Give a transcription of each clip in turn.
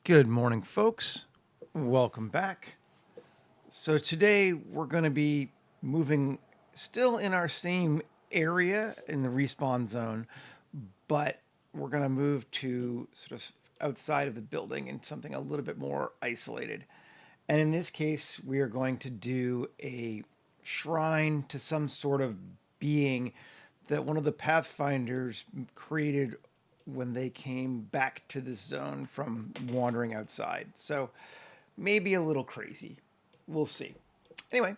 Good morning, folks. Welcome back. So, today we're going to be moving still in our same area in the respawn zone, but we're going to move to sort of outside of the building in something a little bit more isolated. And in this case, we are going to do a shrine to some sort of being that one of the Pathfinders created when they came back to this zone from wandering outside. So maybe a little crazy. We'll see. Anyway,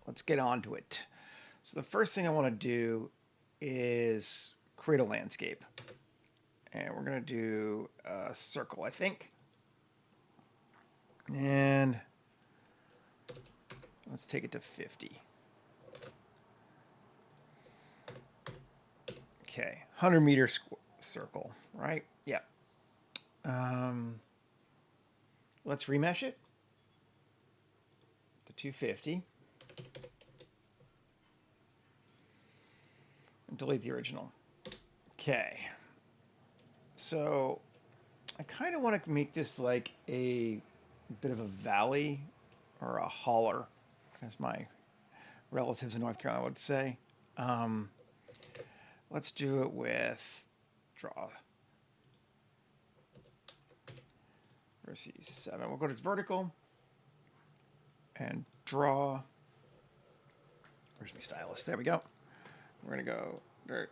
let's get on to it. So the first thing I want to do is create a landscape. And we're going to do a circle, I think. And let's take it to 50. Okay, 100-meter circle, right? Yep. Let's remesh it to 250 and delete the original. Okay. So I kind of want to make this like a bit of a valley or a holler, as my relatives in North Carolina would say. Um, let's do it with draw versus 7. We'll go to vertical and draw. Where's my stylus? There we go. We're going to go dirt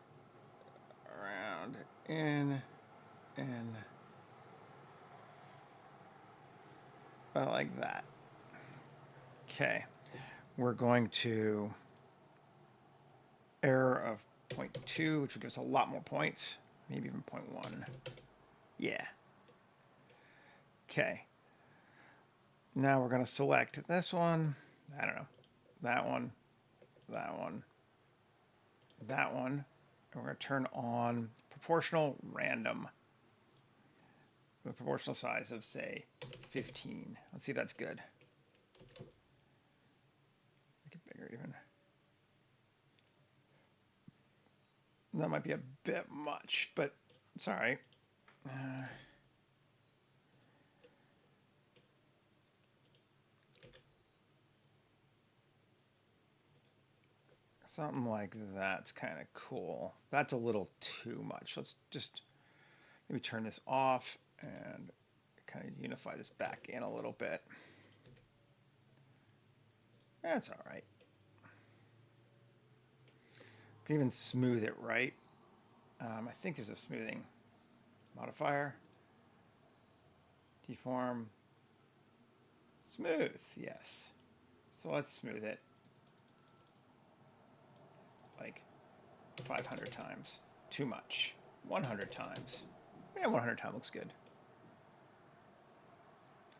around in like that. Okay. We're going to error of 0.2, which will give us a lot more points. Maybe even 0.1. Yeah. Okay. Now we're going to select this one. I don't know. That one. That one. That one. And we're going to turn on proportional random. With a proportional size of, say, 15. Let's see if that's good. Make it bigger even. That might be a bit much, but it's all right. Something like that's kind of cool. That's a little too much. Let's just maybe turn this off and kind of unify this back in a little bit. That's all right. Can even smooth it, right? I think there's a smoothing modifier. Deform. Smooth, yes. So let's smooth it like 500 times. Too much. 100 times. Yeah, 100 times looks good.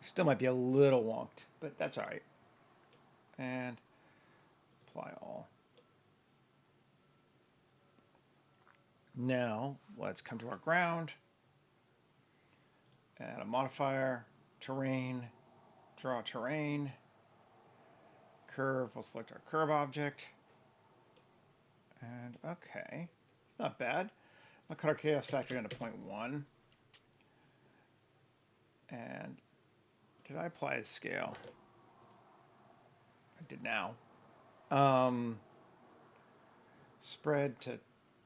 Still might be a little wonked, but that's all right. And apply all. Now, let's come to our ground. Add a modifier, terrain, draw terrain, curve, we'll select our curve object. And okay, it's not bad. I'll cut our chaos factor down to 0.1. And did I apply a scale? I did now. Spread to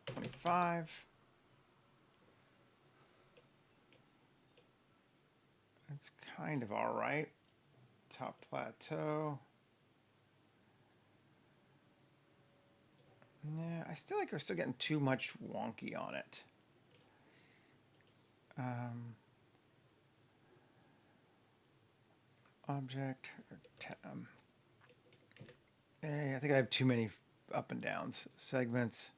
25. That's kind of all right. Top plateau. Yeah, I still like we're still getting too much wonky on it. Object. I think I have too many up and downs. Segments.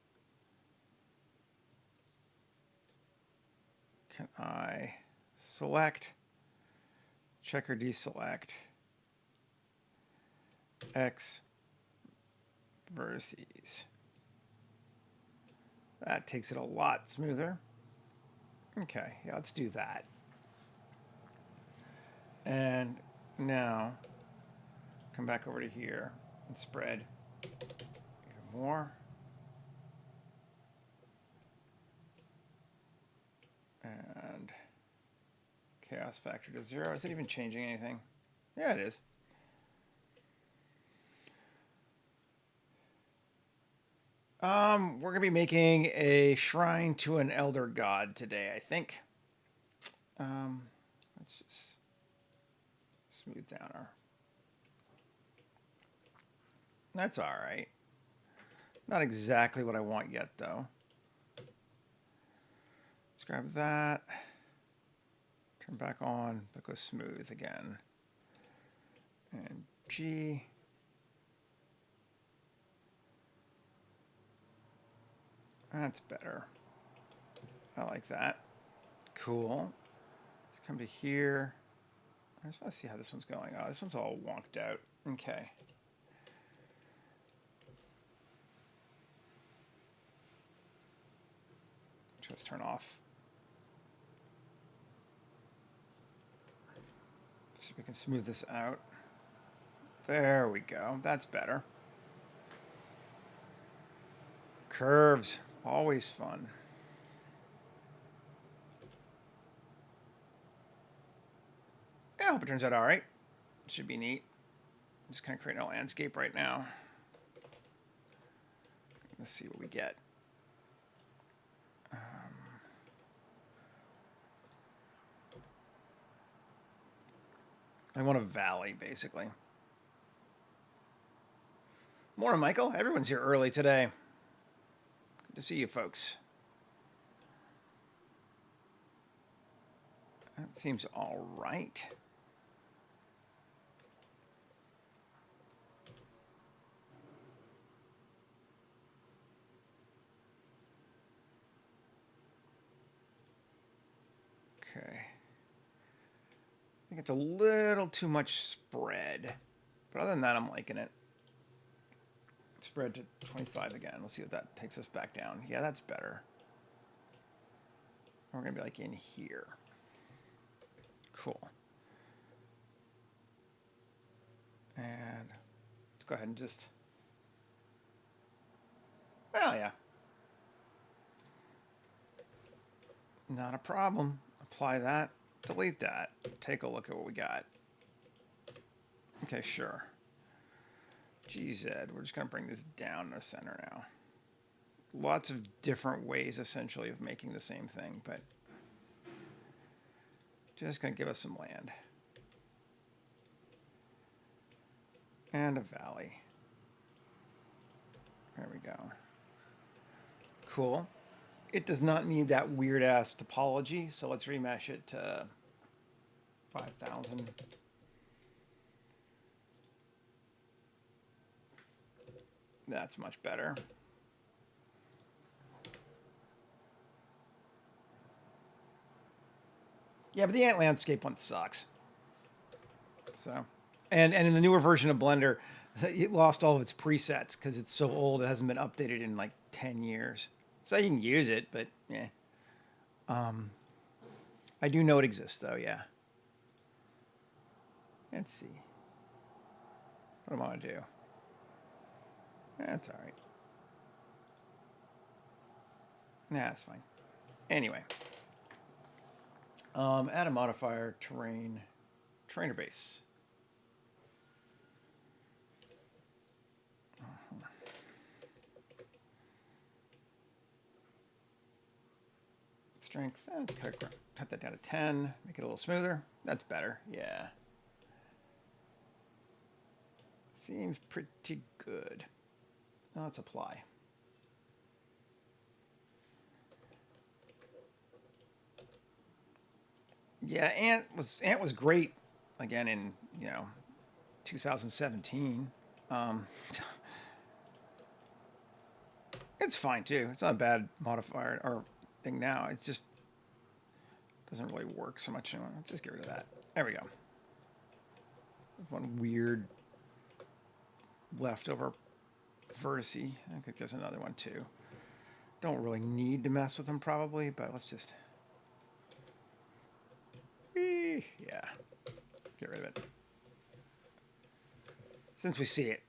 Can I select? Check or deselect. X vertices. That takes it a lot smoother. Okay, yeah, let's do that. And now come back over to here and spread even more. And Chaos factor to 0. Is it even changing anything? Yeah, it is. We're gonna be making a shrine to an elder god today, I think. Let's just smooth down our. That's all right. Not exactly what I want yet, though. Let's grab that. Turn back on. That goes smooth again. And G. That's better. I like that. Cool. Let's come to here. I just want to see how this one's going. Oh, this one's all wonked out. Okay. Just turn off. So we can smooth this out. There we go. That's better. Curves. Always fun. Yeah, I hope it turns out all right. It should be neat. Just kind of creating a landscape right now. Let's see what we get. I want a valley, basically. Morning, Michael. Everyone's here early today. Good to see you folks. That seems all right. Okay. I think it's a little too much spread. But other than that, I'm liking it. Spread to 25 again. Let's see if that takes us back down. Yeah, that's better. We're going to be like in here. Cool. And let's go ahead and just... Well, yeah. Not a problem. Apply that. Delete that. Take a look at what we got. Okay, sure. GZ. We're just going to bring this down to the center now. Lots of different ways, essentially, of making the same thing, but just going to give us some land. And a valley. There we go. Cool. It does not need that weird-ass topology, so let's remesh it to 5,000. That's much better. Yeah, but the ant landscape one sucks. So, and in the newer version of Blender, it lost all of its presets because it's so old. It hasn't been updated in like 10 years. So you can use it, but yeah. I do know it exists though. Yeah. Let's see. What do I want to do? That's all right. Nah, that's fine. Anyway. Add a modifier, terrain, trainer base. Strength, let's cut that down to 10, make it a little smoother. That's better, yeah. Seems pretty good. Now let's apply. Yeah, Ant was great again in 2017. It's fine too. It's not a bad modifier or thing now. It just doesn't really work so much anymore. Let's just get rid of that. There we go. One weird leftover vertice. I think there's another one too. Don't really need to mess with them probably, but let's just... Yeah. Get rid of it. Since we see it.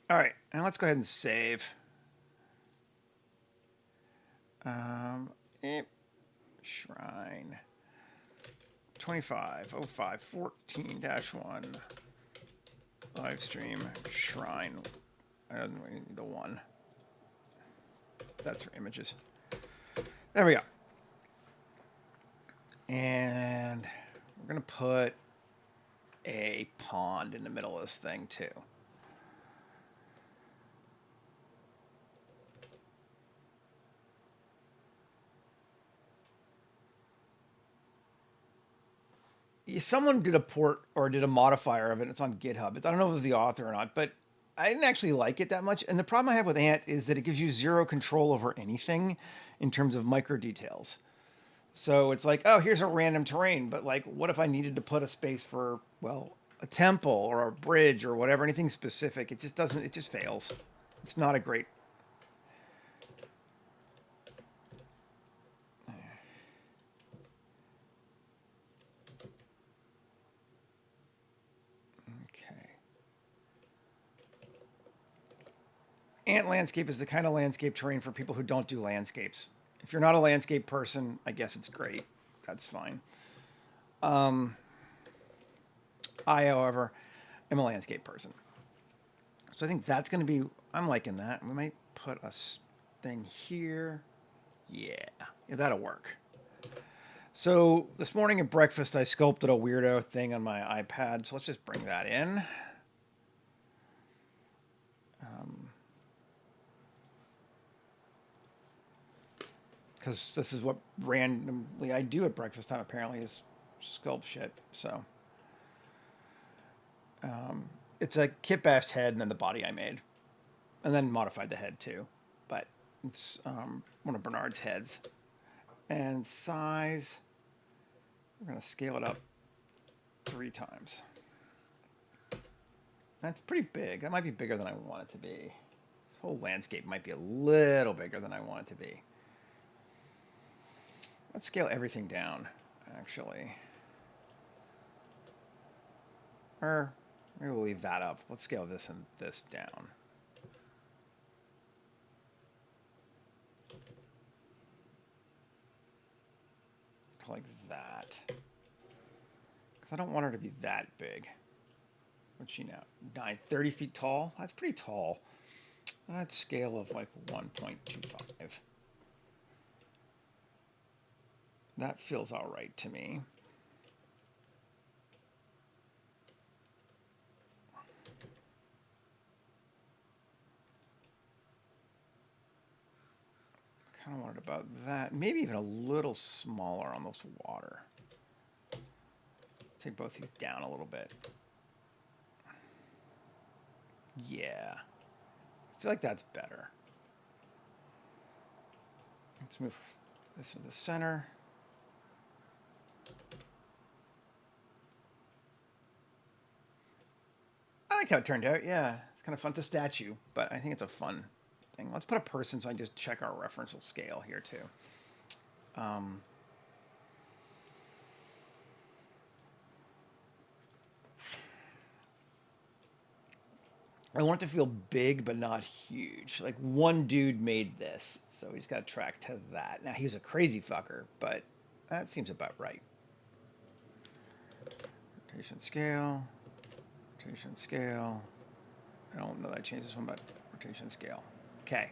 All right, now let's go ahead and save. Shrine. 250514-1 live stream shrine. I don't need the one. That's for images. There we go. And we're going to put a pond in the middle of this thing too. Someone did a port or did a modifier of it. It's on GitHub. I don't know if it was the author or not, but I didn't actually like it that much. And the problem I have with Ant is that it gives you zero control over anything in terms of micro details. So it's like, oh, here's a random terrain, but like, what if I needed to put a space for, well, a temple or a bridge or whatever, anything specific? It just doesn't, it just fails. It's not a great. Okay. Ant landscape is the kind of landscape terrain for people who don't do landscapes. If you're not a landscape person, I guess it's great. That's fine. I, however, am a landscape person. So I think that's going to be, I'm liking that. We might put a thing here. Yeah, that'll work. So this morning at breakfast, I sculpted a weirdo thing on my iPad. So let's just bring that in. Because this is what randomly I do at breakfast time, apparently, is sculpt shit. So it's a kit-bashed head and then the body I made. And then modified the head too. But it's one of Bernard's heads. And size, we're going to scale it up 3 times. That's pretty big. That might be bigger than I want it to be. This whole landscape might be a little bigger than I want it to be. Let's scale everything down, actually. Or maybe we'll leave that up. Let's scale this and this down. Like that. Because I don't want her to be that big. What's she now? 30 feet tall? That's pretty tall. That's scale of like 1.25. That feels all right to me. Kind of wanted about that. Maybe even a little smaller on this water. Take both these down a little bit. Yeah. I feel like that's better. Let's move this to the center. I like how it turned out. Yeah, it's kind of fun. It's a statue, but I think it's a fun thing. Let's put a person so I can just check our referential scale here too. I want it to feel big, but not huge. Like one dude made this, so we just got to track to that. Now he was a crazy fucker, but that seems about right. Rotation scale. Rotation scale. I don't know that I changed this one, but rotation scale. Okay.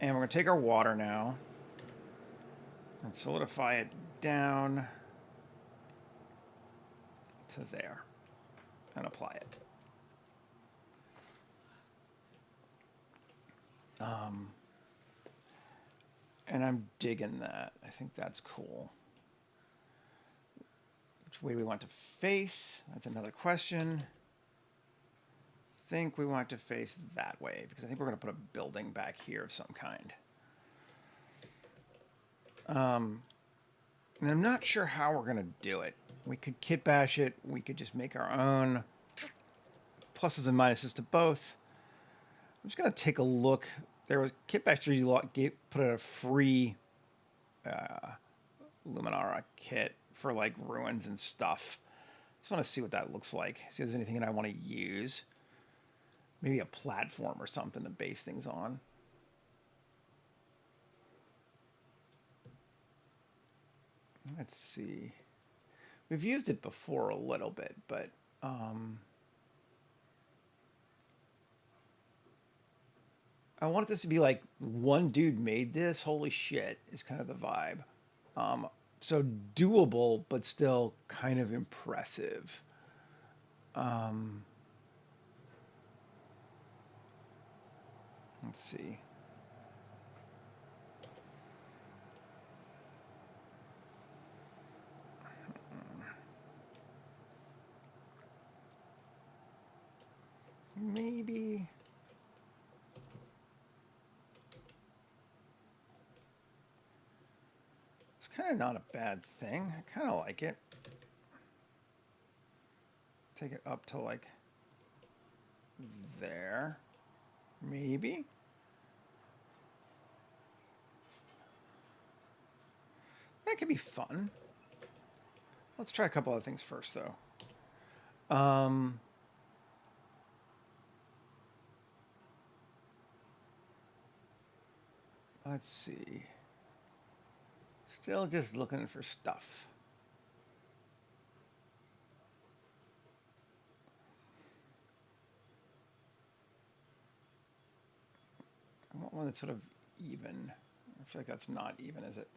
And we're going to take our water now and solidify it down to there and apply it. And I'm digging that. I think that's cool. Which way we want to face? That's another question. I think we want to face that way because I think we're going to put a building back here of some kind. And I'm not sure how we're going to do it. We could kit bash it. We could just make our own pluses and minuses to both. I'm just going to take a look. There was Kitbash 3D put out a free Luminara kit for like ruins and stuff. Just want to see what that looks like. See if there's anything that I want to use. Maybe a platform or something to base things on. Let's see. We've used it before a little bit, but I want this to be like one dude made this. Holy shit, is kind of the vibe. Um, so doable, but still kind of impressive. Um, let's see. Maybe. It's kind of not a bad thing. I kind of like it. Take it up to like there. Maybe. That could be fun. Let's try a couple other things first, though. Let's see. Still just looking for stuff. I want one that's sort of even. I feel like that's not even, is it?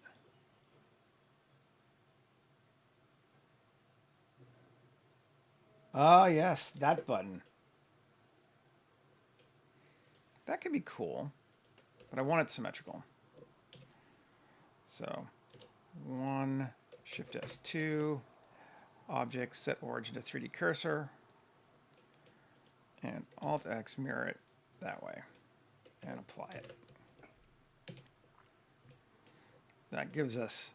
Ah, yes, that button. That could be cool, but I want it symmetrical. So, 1, Shift S2, object, set origin to 3D cursor, and Alt X, mirror it that way, and apply it. That gives us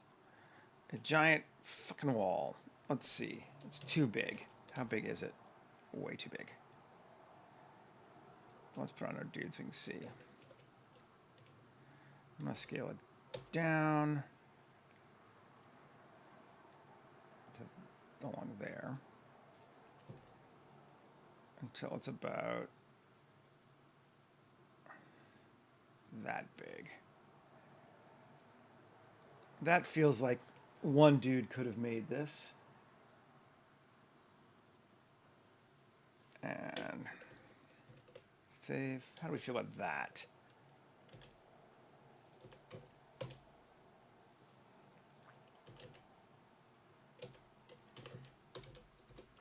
a giant fucking wall. Let's see. It's too big. How big is it? Way too big. Let's put on our dude so we can see. I'm going to scale it down to along there until it's about that big. That feels like one dude could have made this. And save. How do we feel about that?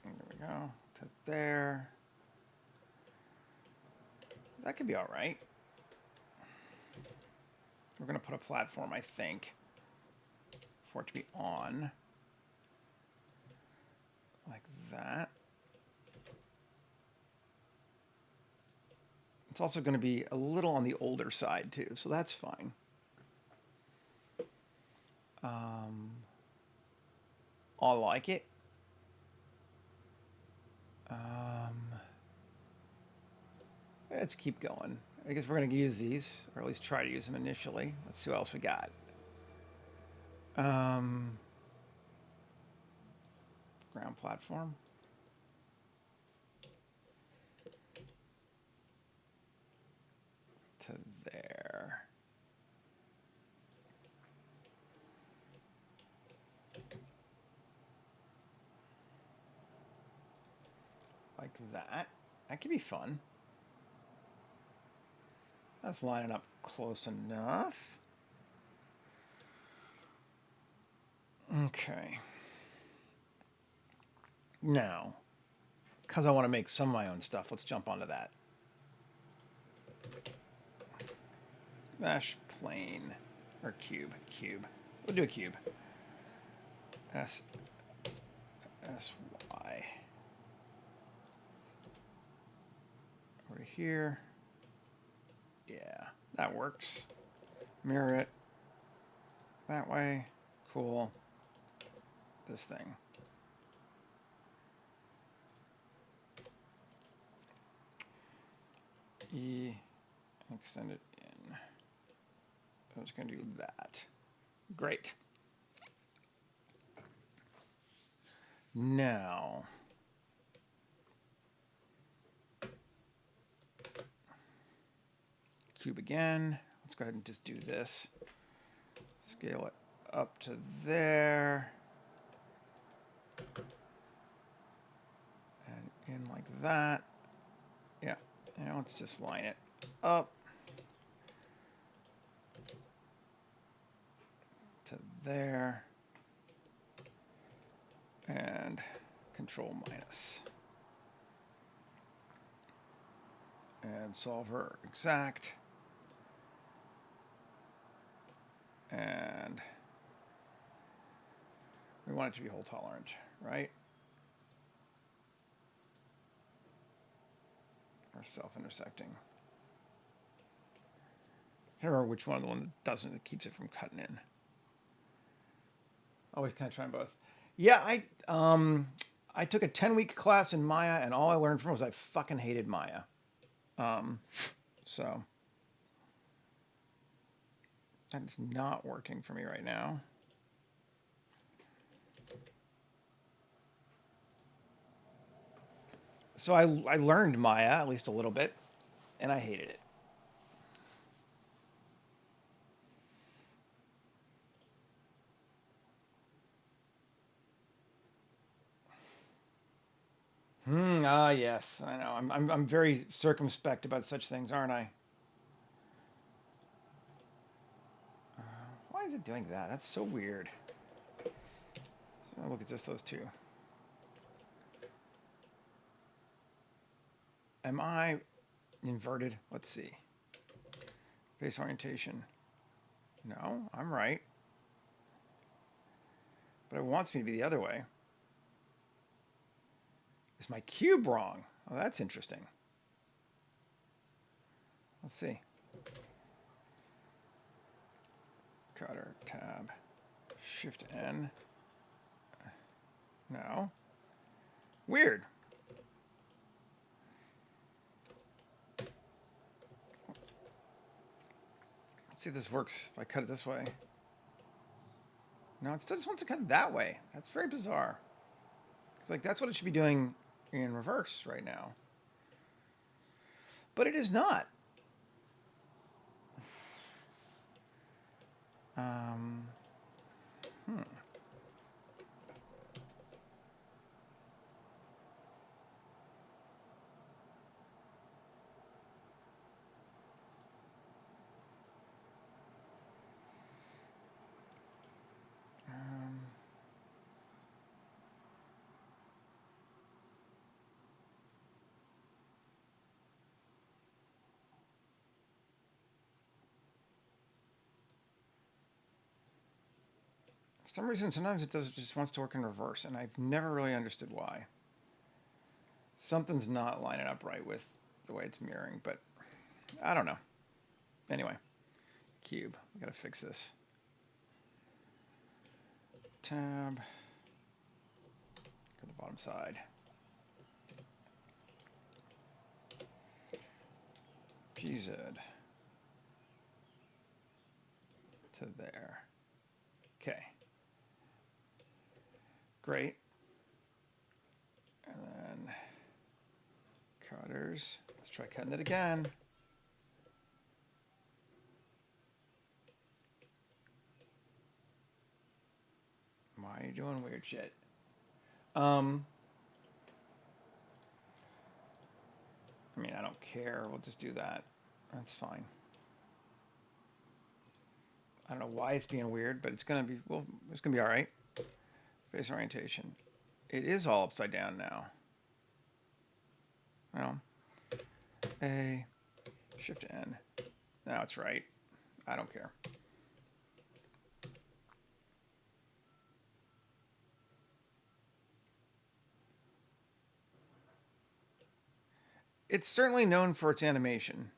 There we go. To there. That could be all right. We're going to put a platform, I think, for it to be on. Like that. It's also going to be a little on the older side, too, so that's fine. I like it. Let's keep going. I guess we're going to use these, or at least try to use them initially. Let's see what else we got. Ground platform. To there. Like that. That could be fun. That's lining up close enough. Okay. Now, because I want to make some of my own stuff, let's jump onto that. Mesh plane or cube. We'll do a cube. S Y. Over here. Yeah, that works. Mirror it that way. Cool. This thing. E, extend it in. I was going to do that. Great. Now, cube again. Let's go ahead and just do this. Scale it up to there. that. Yeah, now let's just line it up to there. And control minus. And solver exact. And we want it to be hole tolerant, right? Or self-intersecting. I can't remember which one of the one that doesn't, that keeps it from cutting in. Always kind of trying both. Yeah, I took a 10-week class in Maya, and all I learned from it was I fucking hated Maya. So that's not working for me right now. So I learned Maya at least a little bit, and I hated it. Yes, I know. I'm very circumspect about such things, aren't I? Why is it doing that? That's so weird. So I'll look at just those two. Am I inverted? Let's see. Face orientation. No, I'm right. But it wants me to be the other way. Is my cube wrong? Oh, that's interesting. Let's see. Cutter, tab, shift N. No. Weird. Let's see if this works if I cut it this way. No, it still just wants to cut it that way. That's very bizarre. It's like that's what it should be doing in reverse right now. But it is not. Hmm. For some reason, sometimes it does just wants to work in reverse, and I've never really understood why. Something's not lining up right with the way it's mirroring, but I don't know. Anyway, cube. We gotta fix this. Tab. Go to the bottom side. GZ. To there. Okay. Great. And then cutters. Let's try cutting it again. Why are you doing weird shit? I mean, I don't care. We'll just do that. That's fine. I don't know why it's being weird, but it's gonna be, well, it's gonna be all right. Face orientation. It is all upside down now. Well, A, Shift N. Now it's right. I don't care. It's certainly known for its animation.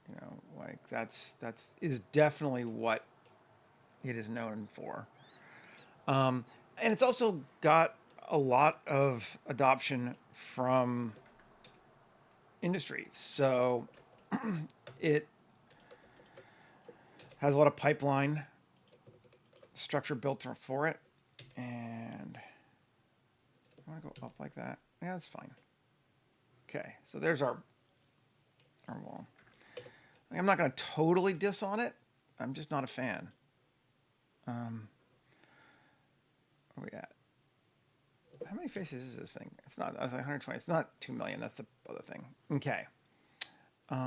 You know, like that's is definitely what it is known for. And it's also got a lot of adoption from industry. So it has a lot of pipeline structure built for it. And I want to go up like that. Yeah, that's fine. Okay, so there's our wall. I'm not going to totally diss on it. I'm just not a fan. Where are we at? How many many faces is this thing? It's not, I was like 120. It's not 2 million. That's the other thing. Okay. We're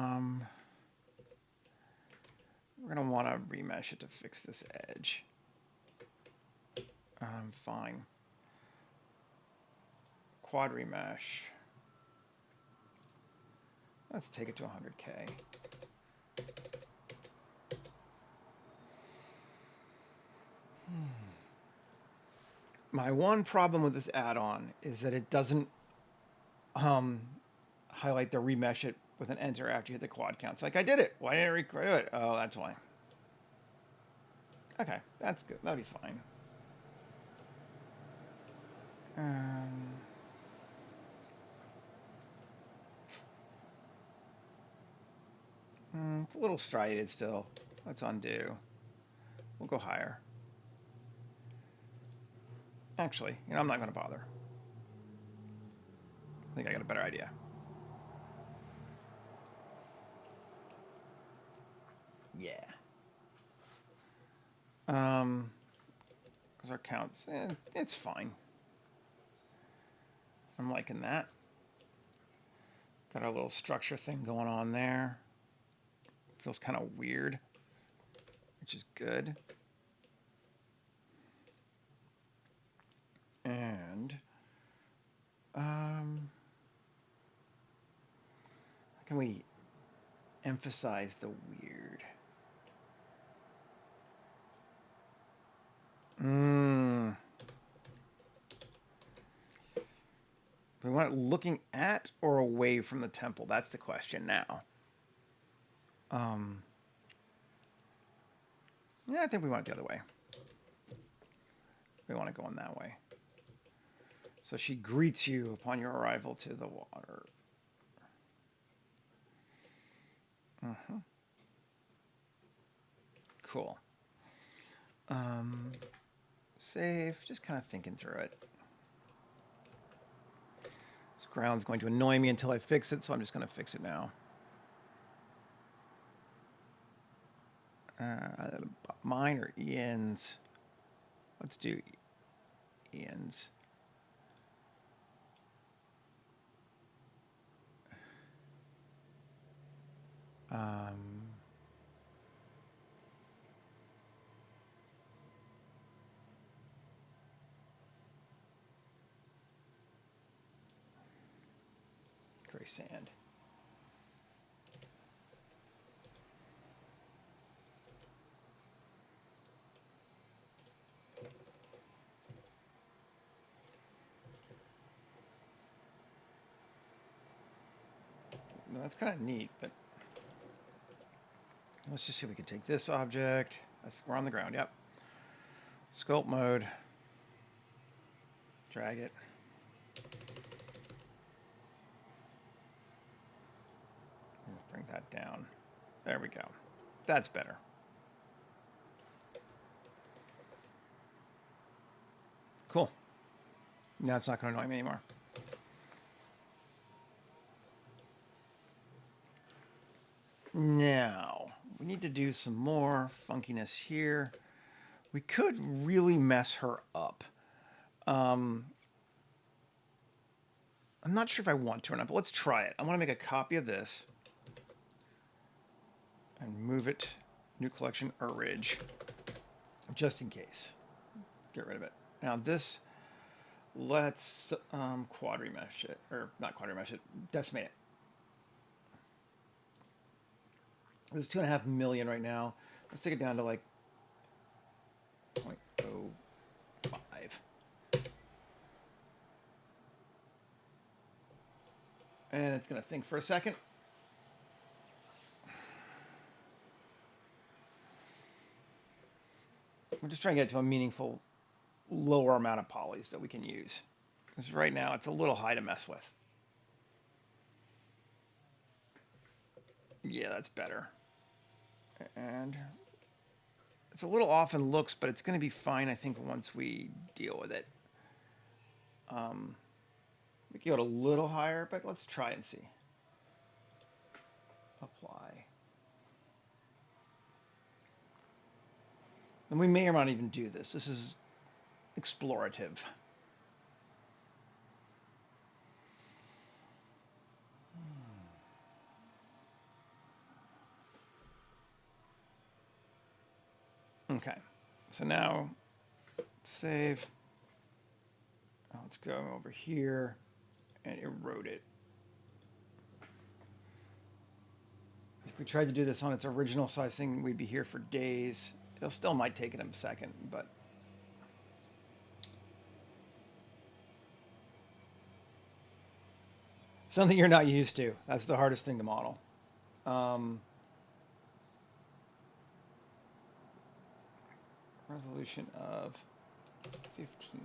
going to want to remesh it to fix this edge. Fine. Quad remesh. Let's take it to 100K. My one problem with this add-on is that it doesn't highlight the remesh it with an enter after you hit the quad count. It's like, I did it. Why didn't I record it? Oh, that's why. Okay, that's good. That'll be fine. It's a little striated still. Let's undo. We'll go higher. Actually, I'm not going to bother. I think I got a better idea. Yeah. Because our counts, it's fine. I'm liking that. Got our little structure thing going on there. Feels kind of weird, which is good. And how can we emphasize the weird? We want it looking at or away from the temple? That's the question now. Yeah, I think we want it the other way. We want it going that way. So she greets you upon your arrival to the water. Cool. Save. Just kind of thinking through it. This ground's going to annoy me until I fix it, so I'm just going to fix it now. Mine or Ian's? Let's do Ian's. Gray sand. Well, that's kind of neat, but let's just see if we can take this object. We're on the ground, yep. Sculpt mode. Drag it. Bring that down. There we go. That's better. Cool. Now it's not going to annoy me anymore. Now, we need to do some more funkiness here. We could really mess her up. I'm not sure if I want to or not, but let's try it. I want to make a copy of this and move it, new collection, Ridge, just in case. Get rid of it. Now this, let's quad remesh it, or not quad remesh it, decimate it. This is 2.5 million right now. Let's take it down to like 0.05. And it's going to think for a second. We're just trying to get to a meaningful lower amount of polys that we can use. Because right now it's a little high to mess with. Yeah, that's better. And it's a little off in looks, but it's going to be fine, I think, once we deal with it. We can go a little higher, but let's try and see. Apply. And we may or not even do this. This is explorative. Okay, so now save. Let's go over here and erode it. If we tried to do this on its original size thing, we'd be here for days. It still might take it a second, but something you're not used to. That's the hardest thing to model. Um, resolution of 15.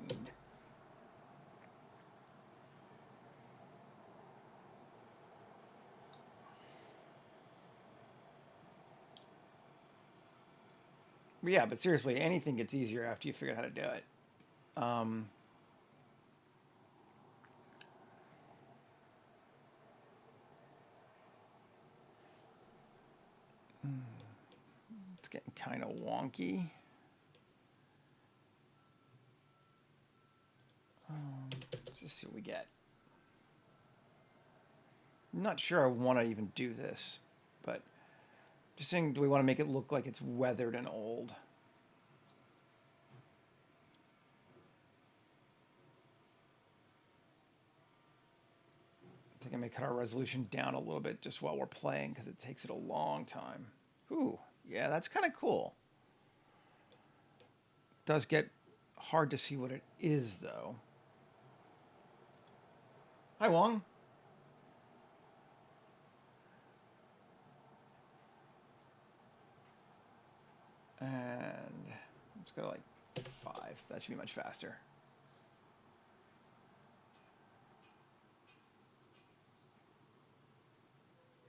Yeah, but seriously, anything gets easier after you figure out how to do it. Um, it's getting kind of wonky. Let's just see what we get. I'm not sure I want to even do this, but just saying, do we want to make it look like it's weathered and old? I think I may cut our resolution down a little bit just while we're playing because it takes it a long time. Ooh, yeah, that's kind of cool. Does get hard to see what it is, though. Hi, Wong. And let's go to like 5. That should be much faster.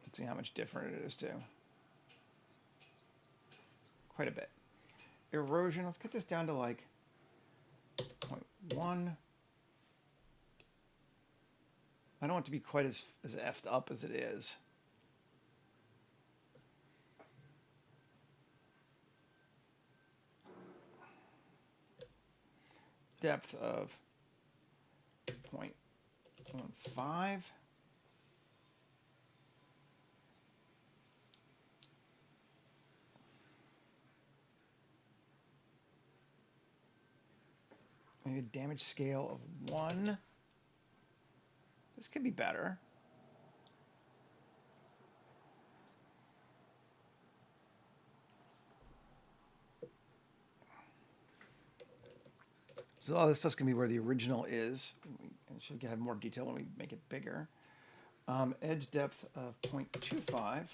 Let's see how much different it is, too. Quite a bit. Erosion, let's cut this down to like 0.1. I don't want it to be quite as effed up as it is. Depth of 0.15. Maybe a damage scale of 1. This could be better. So all this stuff's going to be where the original is. It should have more detail when we make it bigger. Edge depth of 0.25.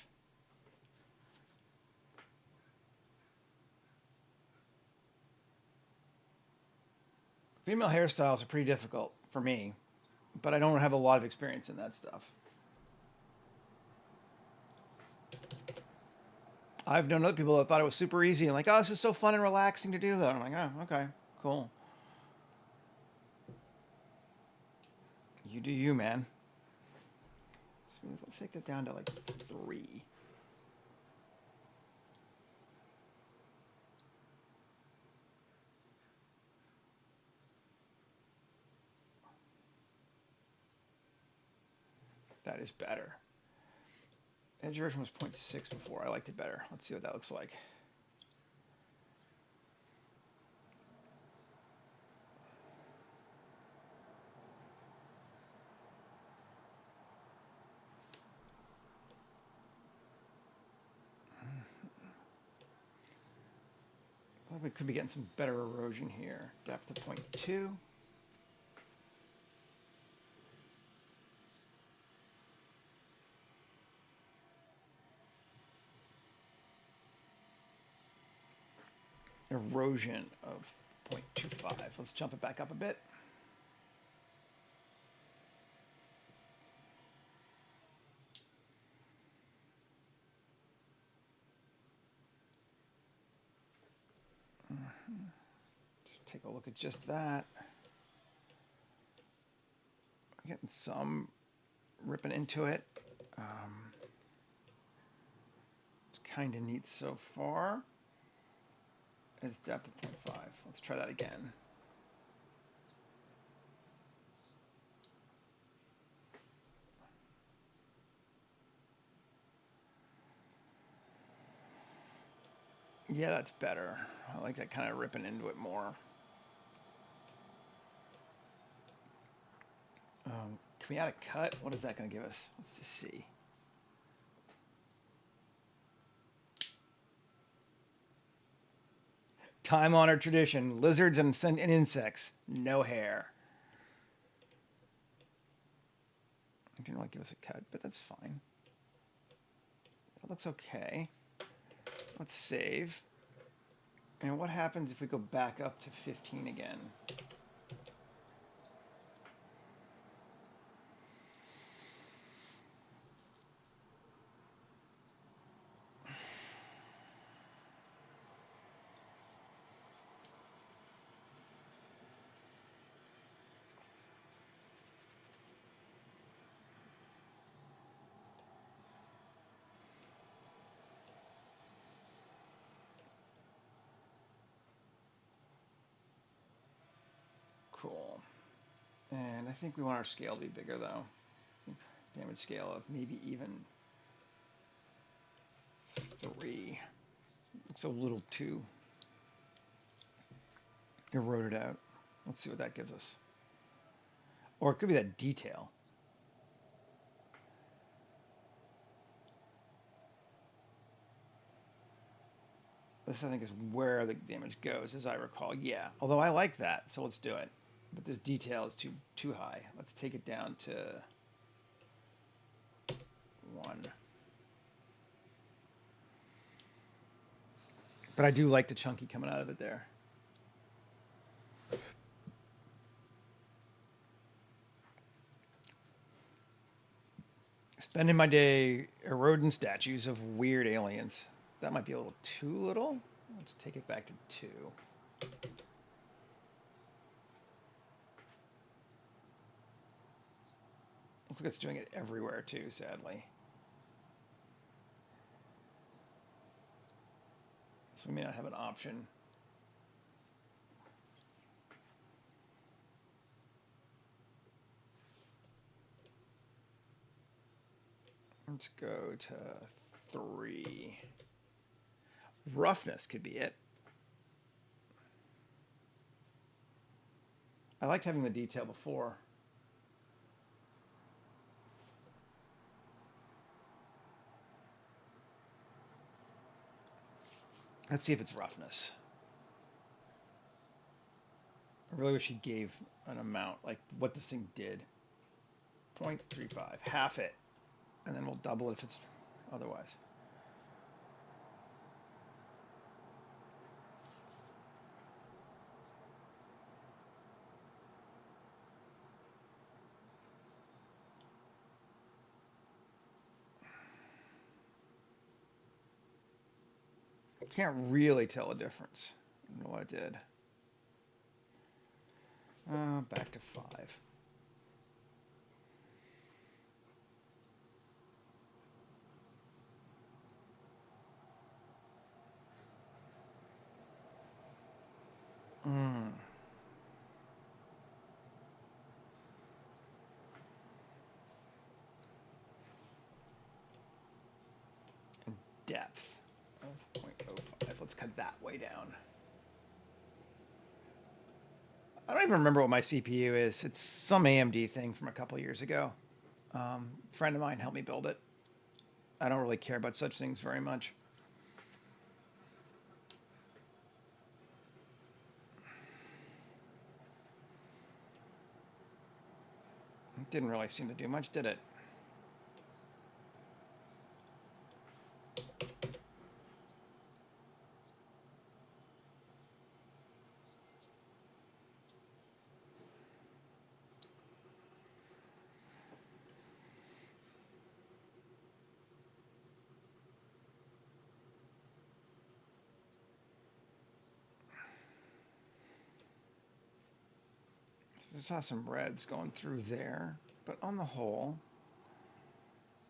Female hairstyles are pretty difficult for me, but I don't have a lot of experience in that stuff. I've known other people that thought it was super easy and like, oh, this is so fun and relaxing to do that. I'm like, oh, okay, cool. You do you, man. Smooth. Let's take that down to like 3. That is better. Edge erosion was 0.6 before. I liked it better. Let's see what that looks like. I think we could be getting some better erosion here. Depth of 0.2. Erosion of 0.25. Let's jump it back up a bit. Just take a look at just that. Getting some ripping into it. It's kind of neat so far. It's depth of 0.5. Let's try that again. Yeah, that's better. I like that kind of ripping into it more. Can we add a cut? What is that going to give us? Let's just see. Time-honored tradition: lizards and insects, no hair. It didn't really give us a cut, but that's fine. That looks okay. Let's save. And what happens if we go back up to 15 again? Cool. And I think we want our scale to be bigger, though. Damage scale of maybe even 3. Looks a little too eroded out. Let's see what that gives us. Or it could be that detail. This, I think, is where the damage goes, as I recall. Yeah, although I like that, so let's do it. But this detail is too high. Let's take it down to 1. But I do like the chunky coming out of it there. Spending my day eroding statues of weird aliens. That might be a little too little. Let's take it back to 2. Looks like it's doing it everywhere too, sadly. So we may not have an option. Let's go to 3. Roughness could be it. I liked having the detail before. Let's see if it's roughness. I really wish he gave an amount, like what this thing did. 0.35, half it, and then we'll double it if it's otherwise. Can't really tell a difference. I don't know what I did. Back to 5. And depth of 0.05. Let's cut that way down. I don't even remember what my CPU is. It's some AMD thing from a couple years ago. A friend of mine helped me build it. I don't really care about such things very much. It didn't really seem to do much, did it? I saw some reds going through there, but on the whole,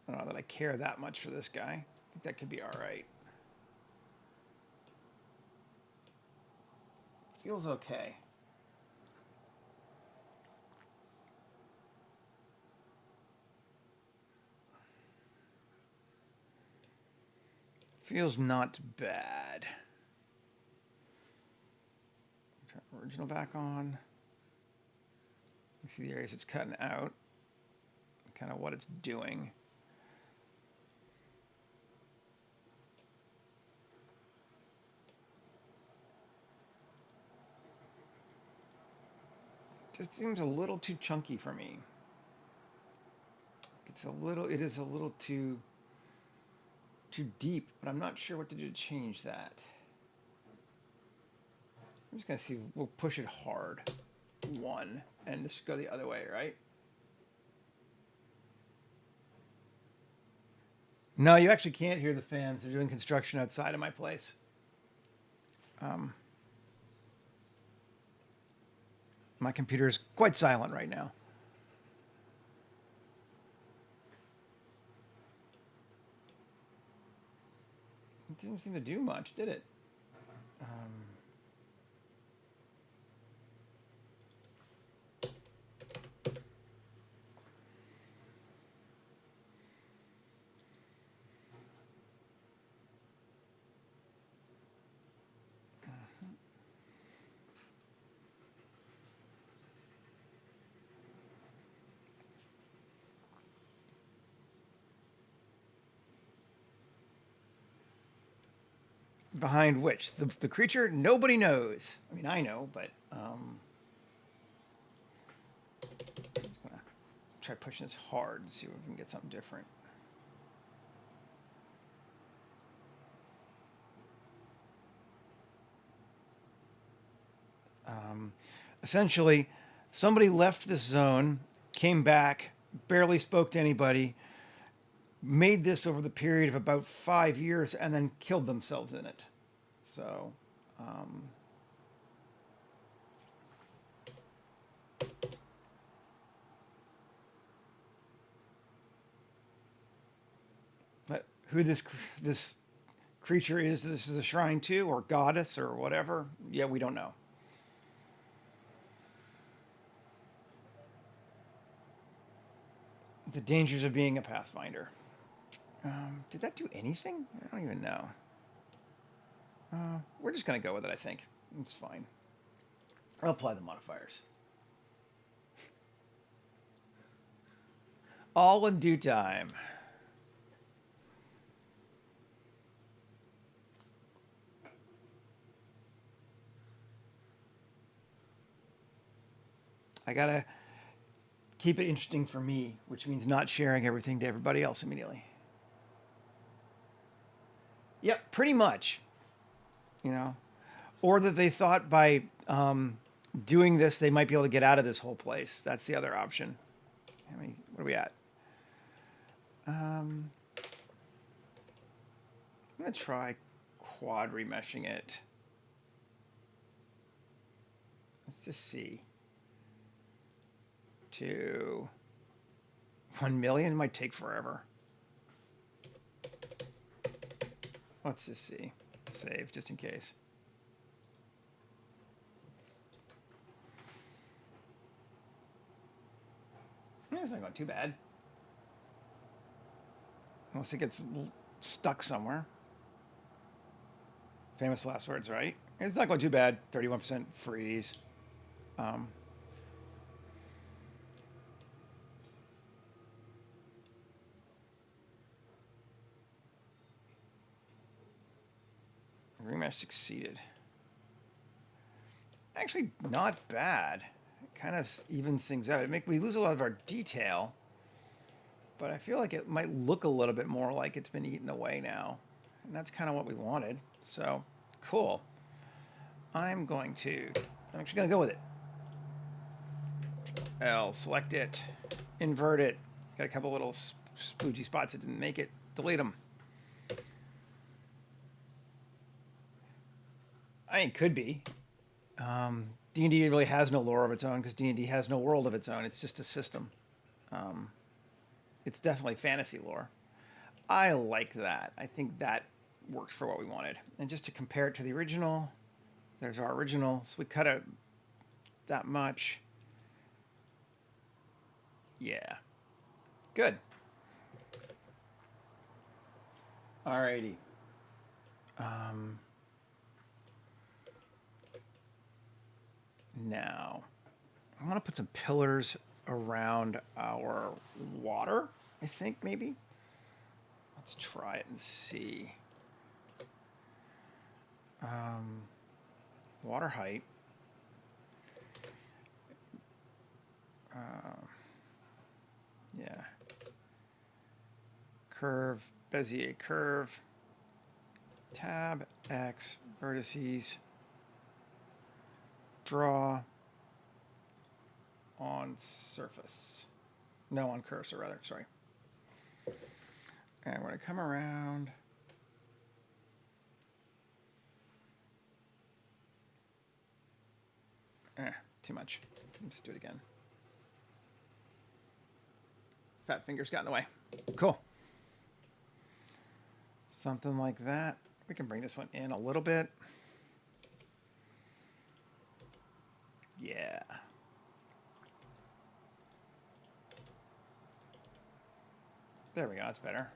I don't know that I care that much for this guy. I think that could be all right. Feels okay. Feels not bad. original back on. You see the areas it's cutting out, kind of what it's doing. It just seems a little too chunky for me. It is a little too deep, but I'm not sure what to do to change that. I'm just gonna see, we'll push it hard, 1, and just go the other way, right? No, you actually can't hear the fans. They're doing construction outside of my place. My computer is quite silent right now. It didn't seem to do much, did it? Behind which? The creature? Nobody knows. I mean, I know, but I'm just gonna try pushing this hard to see if we can get something different. Essentially, somebody left this zone, came back, barely spoke to anybody, made this over the period of about 5 years, and then killed themselves in it. So, but who this creature is, this is a shrine to, or goddess, or whatever, yeah, we don't know. The dangers of being a Pathfinder. Did that do anything? I don't even know. We're just going to go with it, I think. It's fine. I'll apply the modifiers. All in due time. I got to keep it interesting for me, which means not sharing everything to everybody else immediately. Yep, pretty much. You know, or that they thought by doing this they might be able to get out of this whole place. That's the other option. What are we at? I'm gonna try quad remeshing it. Let's just see. To 1 million might take forever. Let's just see. Save just in case. It's not going too bad. Unless it gets stuck somewhere. Famous last words, right? It's not going too bad. 31% freeze. Remesh succeeded. Actually, not bad. It kind of evens things out. We lose a lot of our detail, but I feel like it might look a little bit more like it's been eaten away now, and that's kind of what we wanted. So, cool. I'm actually going to go with it. L, select it, invert it. Got a couple little spooky spots that didn't make it. Delete them. I mean, it could be. D&D really has no lore of its own because D&D has no world of its own. It's just a system. It's definitely fantasy lore. I like that. I think that works for what we wanted. And just to compare it to the original, there's our original. So we cut out that much. Yeah. Good. Alrighty. Now, I want to put some pillars around our water, I think, maybe. Let's try it and see. Water height. Yeah. Curve, Bezier curve. Tab, X, vertices. Draw on surface. No, on cursor, rather. Sorry. And we're going to come around. Too much. Let's do it again. Fat fingers got in the way. Cool. Something like that. We can bring this one in a little bit. Yeah. There we go. That's better.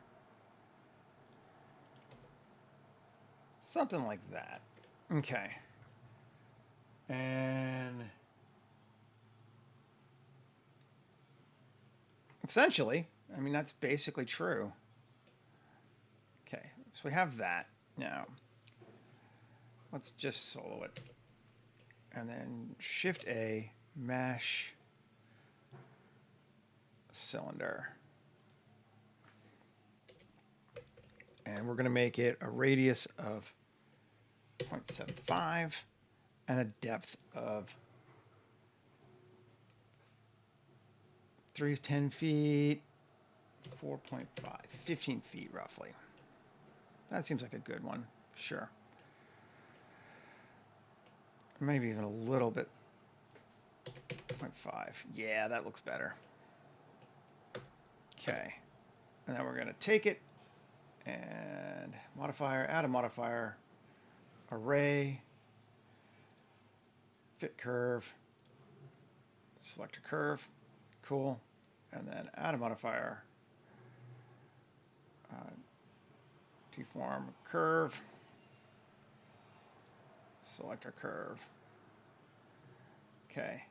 Something like that. Okay. And essentially, I mean, that's basically true. Okay, so we have that. Now, let's just solo it. And then Shift A, mesh, cylinder. And we're going to make it a radius of 0.75 and a depth of 3 is 10 feet, 4.5, 15 feet roughly. That seems like a good one. Sure. Maybe even a little bit. 0.5. Yeah, that looks better. Okay. And then we're going to take it and modifier, add a modifier, array, fit curve, select a curve. Cool. And then add a modifier, deform curve, select our curve. Okay.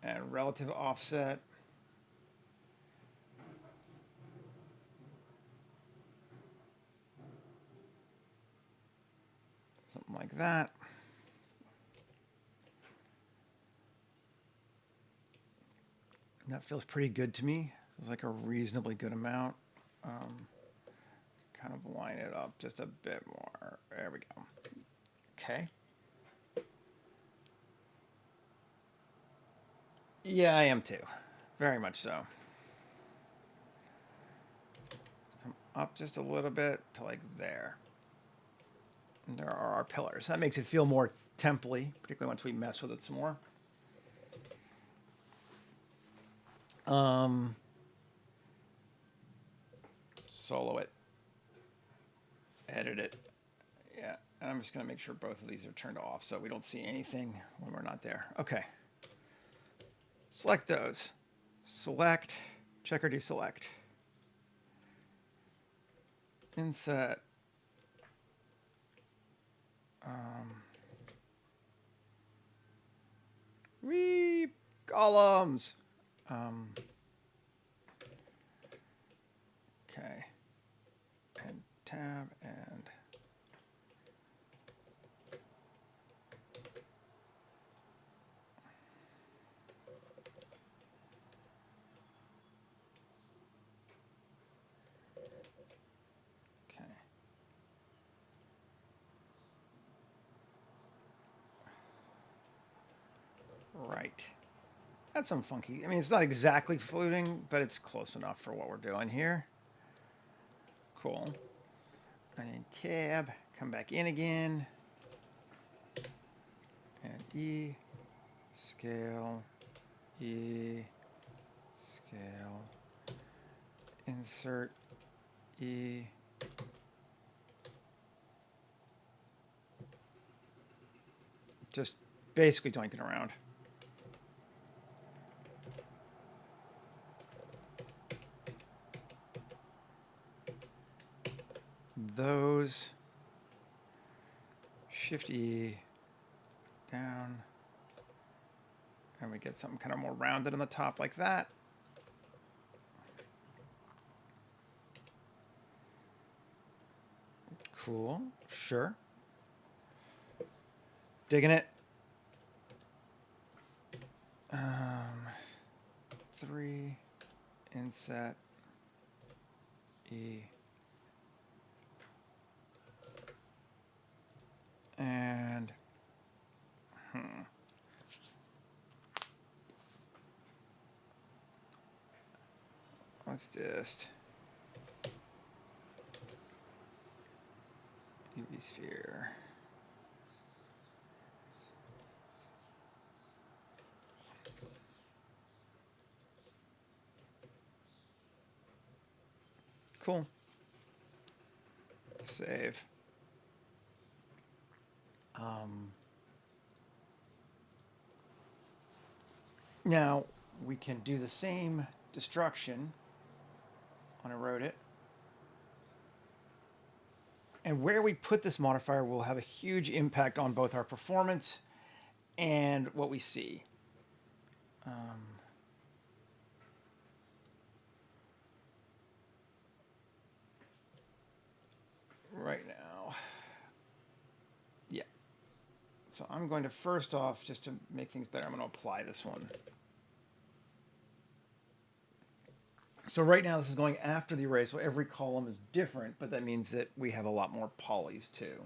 And relative offset. Something like that. And that feels pretty good to me. Feels like a reasonably good amount. Kind of line it up just a bit more. There we go. Okay. Yeah, I am too. Very much so. Come up just a little bit to like there. And there are our pillars. That makes it feel more template, particularly once we mess with it some more. Solo it. Edit it. Yeah, and I'm just going to make sure both of these are turned off so we don't see anything when we're not there. Okay. Select those. Select, check or deselect. Inset. Columns. Okay. And tab and okay. Right. That's some funky. I mean, it's not exactly fluting, but it's close enough for what we're doing here. Cool. And then tab, come back in again. And E, scale, E, scale, insert, E. Just basically doinking around. Those, Shift E, down, And we get something kind of more rounded on the top like that. Cool. Sure. Digging it. 3 inset E and let's just UV sphere. Cool. Save. Now we can do the same destruction when I wrote it. And where we put this modifier will have a huge impact on both our performance and what we see. Right now. Yeah. So I'm going to first off, just to make things better, I'm going to apply this one. So right now this is going after the array, so every column is different, but that means that we have a lot more polys too.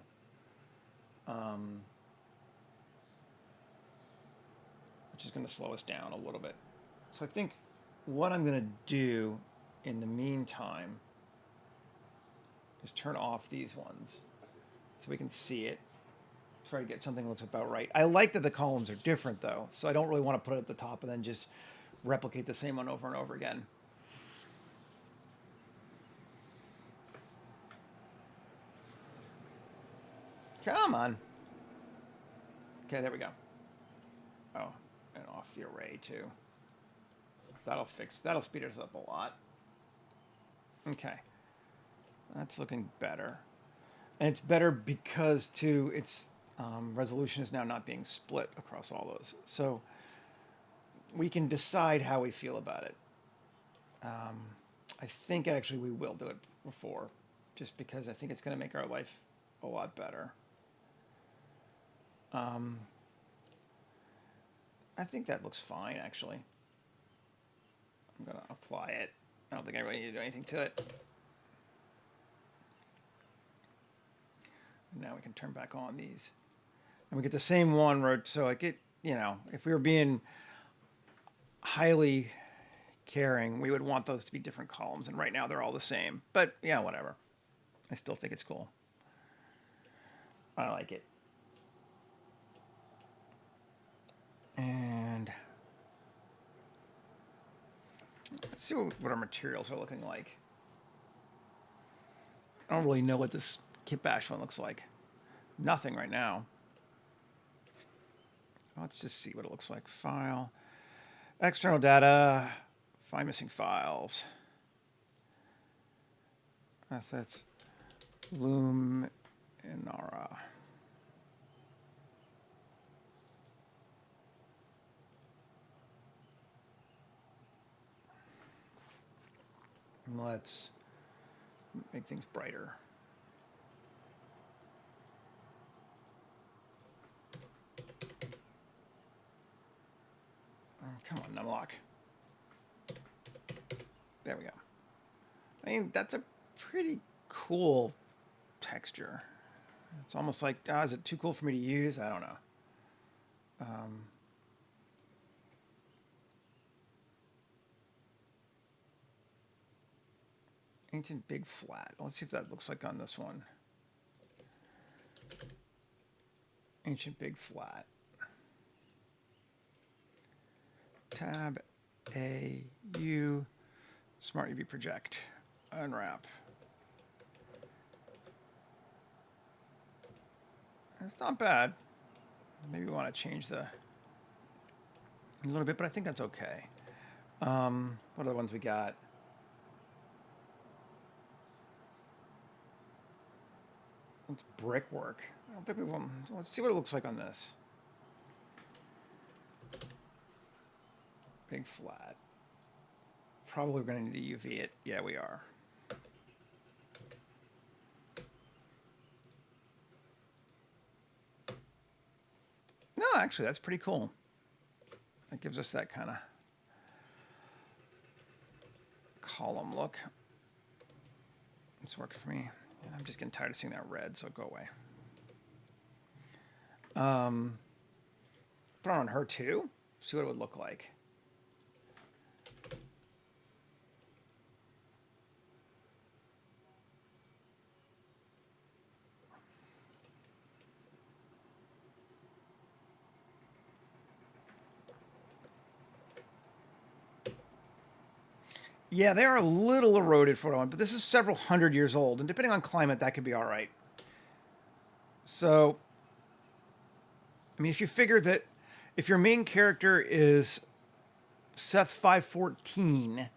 Which is going to slow us down a little bit. So I think what I'm going to do in the meantime is turn off these ones so we can see it. Try to get something that looks about right. I like that the columns are different though, so I don't really want to put it at the top and then just replicate the same one over and over again. Come on. Okay, there we go. Oh, and off the array too. That'll speed us up a lot. Okay. That's looking better. And it's better because too, its resolution is now not being split across all those. So we can decide how we feel about it. I think actually we will do it before, just because I think it's going to make our life a lot better. I think that looks fine, actually. I'm going to apply it. I don't think I really need to do anything to it. Now we can turn back on these. And we get the same one where, so I get, you know, if we were being highly caring, we would want those to be different columns. And right now they're all the same. But yeah, whatever. I still think it's cool. I like it. And let's see what our materials are looking like. I don't really know what this kit bash one looks like. Nothing right now. Let's just see what it looks like. File, external data, find missing files. Assets, Loom, Inara. Let's make things brighter. Oh, come on, Numlock. There we go. I mean, that's a pretty cool texture. It's almost like, is it too cool for me to use? I don't know. Ancient Big Flat. Let's see if that looks like on this one. Ancient Big Flat. Tab A U Smart UV Project. Unwrap. It's not bad. Maybe we want to change a little bit, but I think that's okay. What are the ones we got? It's brickwork. I don't think we want. Let's see what it looks like on this. Big flat. Probably going to need to UV it. Yeah, we are. No, actually, that's pretty cool. That gives us that kind of column look. It's working for me. And I'm just getting tired of seeing that red, so go away. Put it on her too. See what it would look like. Yeah, they are a little eroded for one, but this is several hundred years old, and depending on climate, that could be all right. So, I mean, if you figure that if your main character is Seth 514,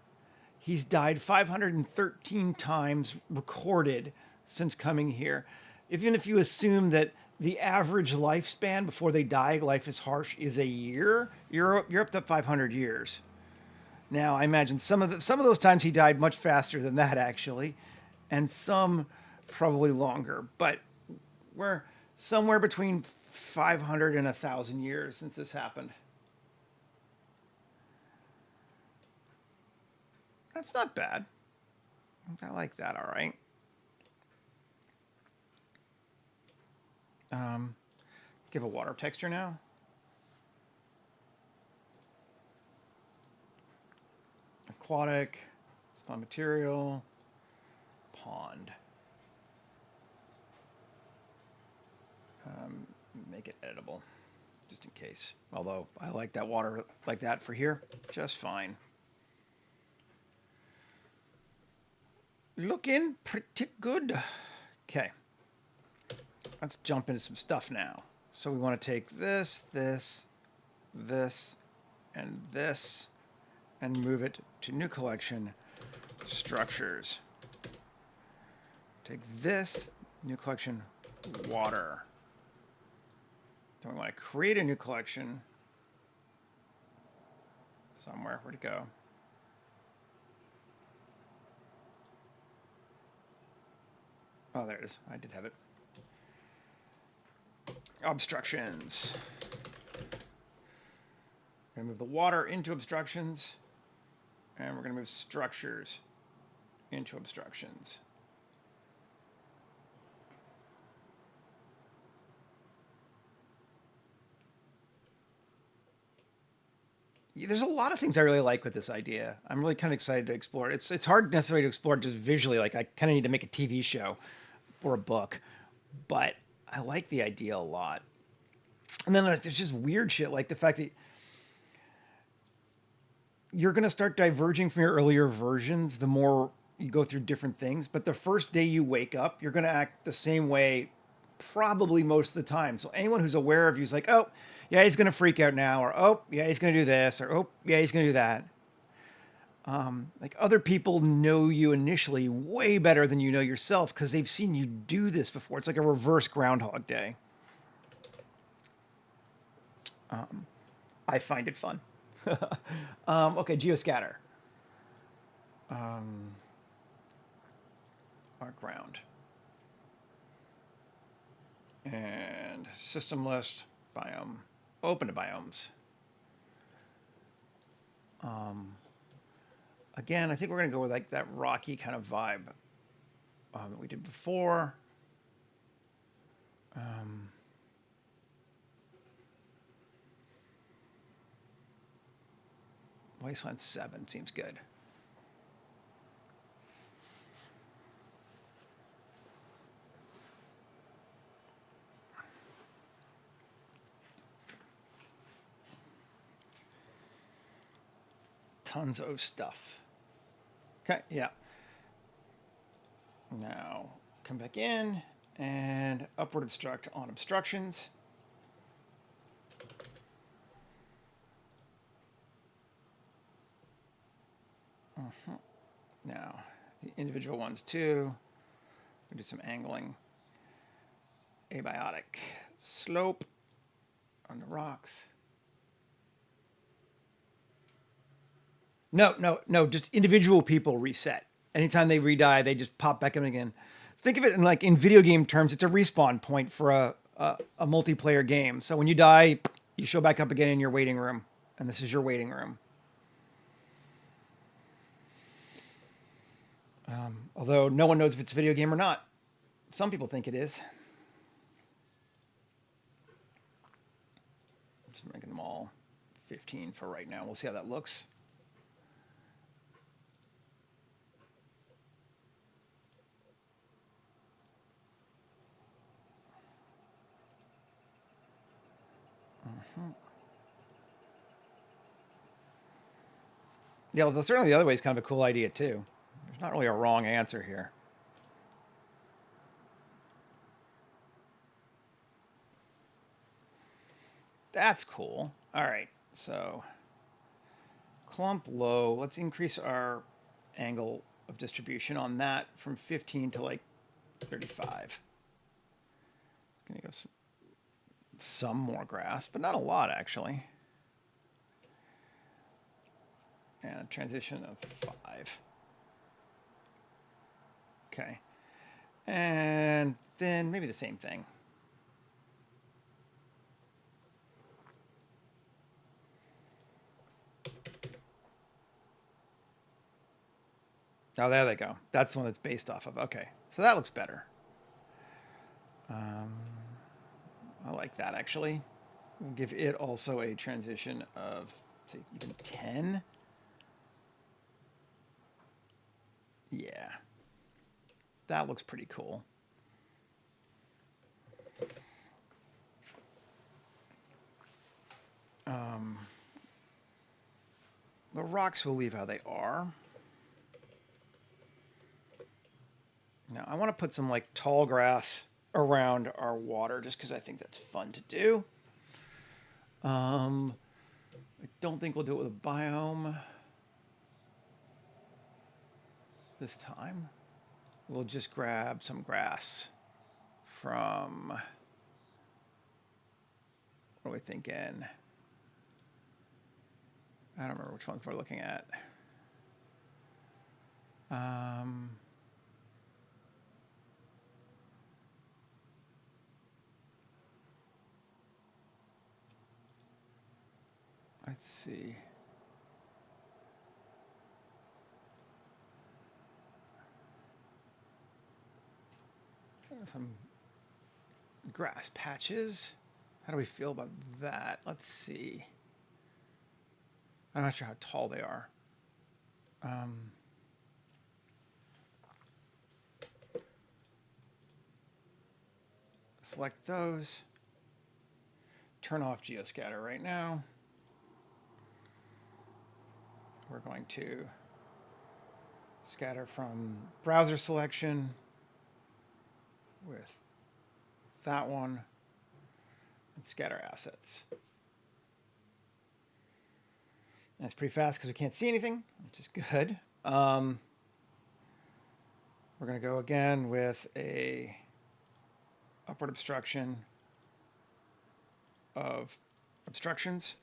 he's died 513 times recorded since coming here. Even if you assume that the average lifespan before they die, life is harsh, is a year, you're up to 500 years. Now, I imagine some of those times he died much faster than that, actually, and some probably longer. But we're somewhere between 500 and 1,000 years since this happened. That's not bad. I like that. All right. Give a water texture now. Aquatic, spawn material, pond. Make it editable, just in case. Although I like that water like that for here, just fine. Looking pretty good. Okay, let's jump into some stuff now. So we want to take this, and this, and move it to new collection, structures. Take this, new collection, water. Then we want to create a new collection somewhere. Where'd it go? Oh, there it is. I did have it. Obstructions. We're going to move the water into obstructions, and we're going to move structures into obstructions. There's a lot of things I really like with this idea. I'm really kind of excited to explore it. It's hard necessarily to explore it just visually. Like I kind of need to make a TV show or a book, but I like the idea a lot. And then there's just weird shit like the fact that you're going to start diverging from your earlier versions the more you go through different things. But the first day you wake up, you're going to act the same way probably most of the time. So anyone who's aware of you is like, oh, yeah, he's going to freak out now, or oh, yeah, he's going to do this, or oh, yeah, he's going to do that. Like other people know you initially way better than you know yourself because they've seen you do this before. It's like a reverse Groundhog Day. I find it fun. Okay, geoscatter. Our ground. And system list, biome, open to biomes. Again, I think we're going to go with like that rocky kind of vibe that we did before. Wasteland 7 seems good. Tons of stuff. Okay, yeah. Now come back in and upward obstruct on obstructions. Now the individual ones too. We do some angling. Abiotic slope on the rocks. No. Just individual people reset. Anytime they re-die, they just pop back in again. Think of it in like in video game terms, it's a respawn point for a multiplayer game. So when you die, you show back up again in your waiting room, and this is your waiting room. Although no one knows if it's a video game or not. Some people think it is. Just making them all 15 for right now. We'll see how that looks. Yeah, well, certainly the other way is kind of a cool idea too. There's not really a wrong answer here. That's cool. All right, so clump low. Let's increase our angle of distribution on that from 15 to like 35. Gonna go some more grass, but not a lot actually. And a transition of 5. Okay. And then maybe the same thing. Oh, there they go. That's the one that's based off of. Okay. So that looks better. I like that actually. We'll give it also a transition of, say, even 10. Yeah. That looks pretty cool. The rocks we'll leave how they are. Now I want to put some like tall grass around our water just because I think that's fun to do. I don't think we'll do it with a biome this time. We'll just grab some grass from, what are we thinking? I don't remember which ones we're looking at. Let's see. Some grass patches. How do we feel about that? Let's see. I'm not sure how tall they are. Select those. Turn off geoscatter right now. We're going to scatter from browser selection with that one and scatter assets. And it's pretty fast because we can't see anything, which is good. We're going to go again with a upward obstruction of obstructions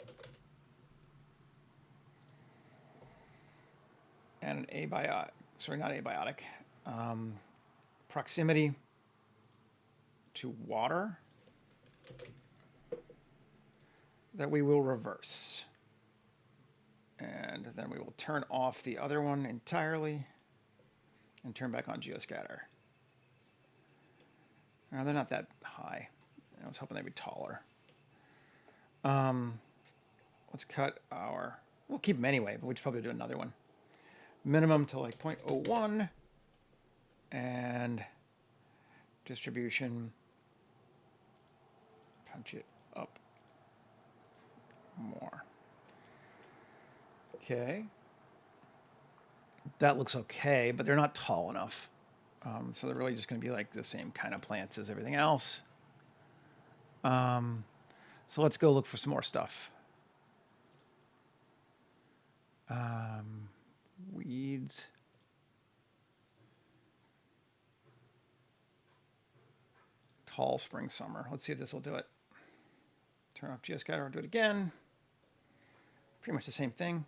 and an abiotic, sorry, not abiotic, proximity to water that we will reverse. And then we will turn off the other one entirely and turn back on geoscatter. Now they're not that high. I was hoping they'd be taller. Let's cut our, we'll keep them anyway, but we'll just probably do another one. Minimum to like 0.01 and distribution, punch it up more. Okay. That looks okay, but they're not tall enough. So they're really just going to be like the same kind of plants as everything else. So let's go look for some more stuff. Weeds. Tall spring, summer. Let's see if this will do it. Turn off geoscatter, I'll do it again. Pretty much the same thing.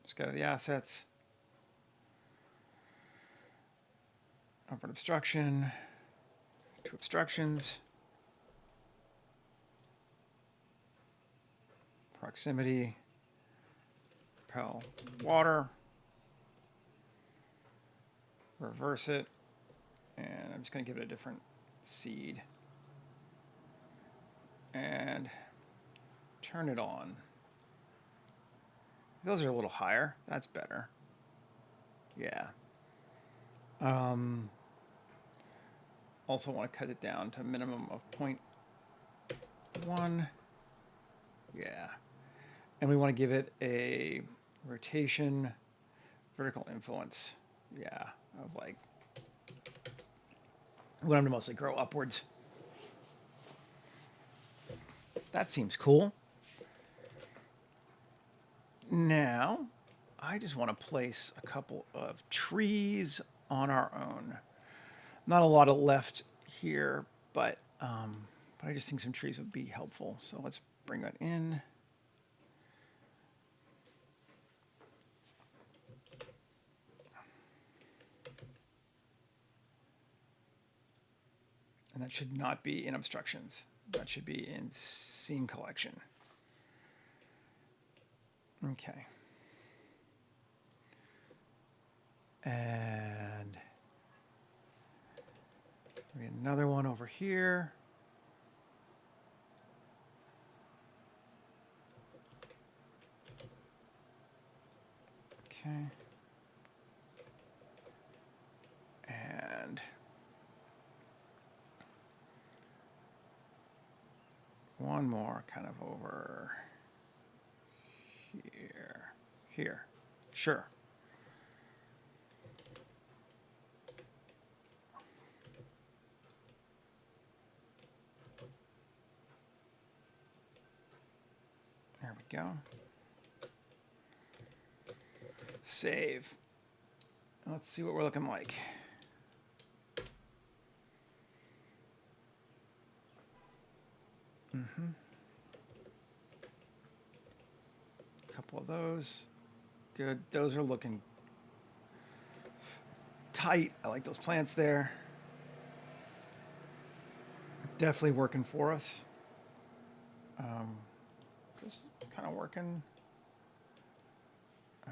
Let's go to the assets. Upward obstruction. 2 obstructions. Proximity. Repel water. Reverse it. And I'm just going to give it a different seed. And turn it on. Those are a little higher. That's better. Yeah. Also want to cut it down to a minimum of 0.1. Yeah. And we want to give it a rotation, vertical influence. Yeah, of like, we want them to mostly grow upwards. That seems cool. Now, I just want to place a couple of trees on our own. Not a lot of left here, but I just think some trees would be helpful. So let's bring that in. And that should not be in obstructions. That should be in scene collection. Okay. And another one over here. Okay. And one more kind of over here. Here. Sure. There we go. Save. Let's see what we're looking like. A couple of those. Good. Those are looking tight. I like those plants there. Definitely working for us. This is kind of working. I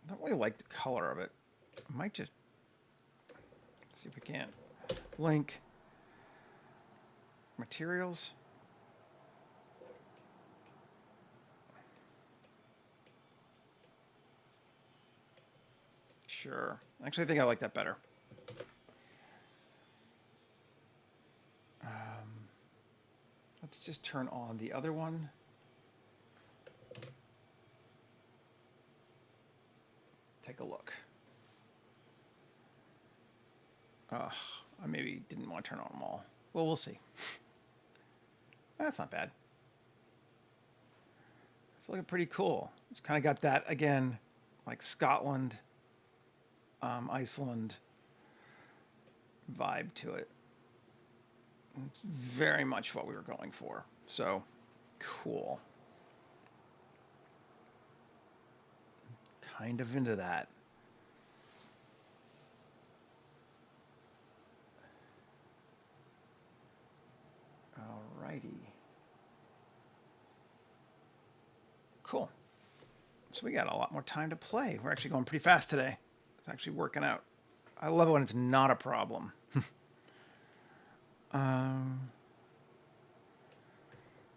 don't really like the color of it. I might just see if we can't link materials. Sure. Actually, I think I like that better. Let's just turn on the other one. Take a look. I maybe didn't want to turn on them all. Well, we'll see. That's not bad. It's looking pretty cool. It's kind of got that, again, like Scotland, Iceland vibe to it. It's very much what we were going for. So, cool. Kind of into that. Alrighty. Cool. So we got a lot more time to play. We're actually going pretty fast today. It's actually working out. I love it when it's not a problem.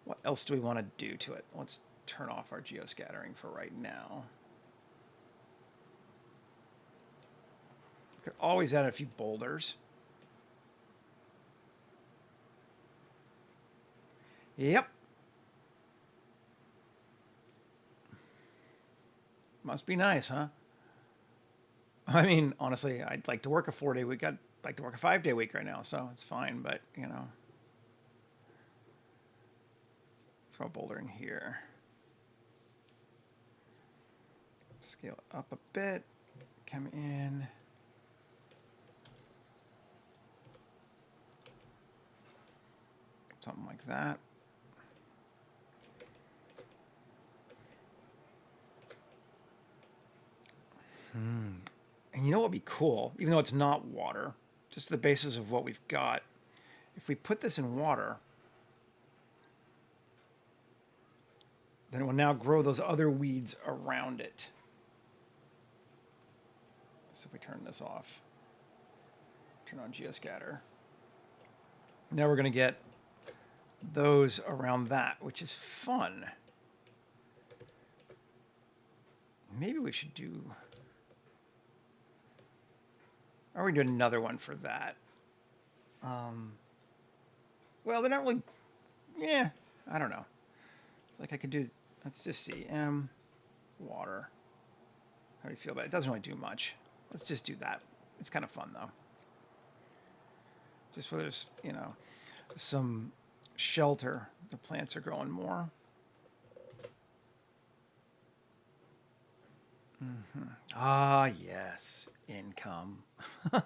What else do we want to do to it? Let's turn off our geoscattering for right now. We could always add a few boulders. Yep. Must be nice, huh? I mean, honestly, I'd like to work a 4-day week. I'd like to work a 5-day week right now, so it's fine, but, you know. Throw a boulder in here. Scale it up a bit. Come in. Something like that. And you know what would be cool, even though it's not water, just the basis of what we've got. If we put this in water, then it will now grow those other weeds around it. So if we turn this off, turn on geoscatter, now we're going to get those around that, which is fun. Maybe we should do, or we do another one for that. Well, they're not really, yeah, I don't know. Like I could do, let's just see, water. How do you feel about it? It doesn't really do much. Let's just do that. It's kind of fun though. Just where there's, you know, some shelter, the plants are growing more. Ah, yes, income. I'm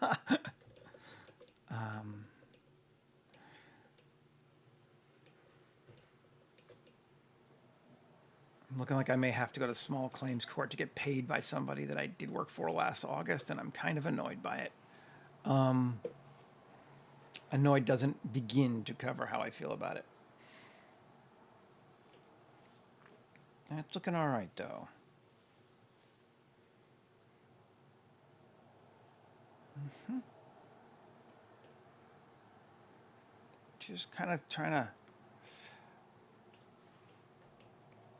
looking like I may have to go to small claims court to get paid by somebody that I did work for last August, and I'm kind of annoyed by it. Annoyed doesn't begin to cover how I feel about it. That's looking all right, though. Just kind of trying to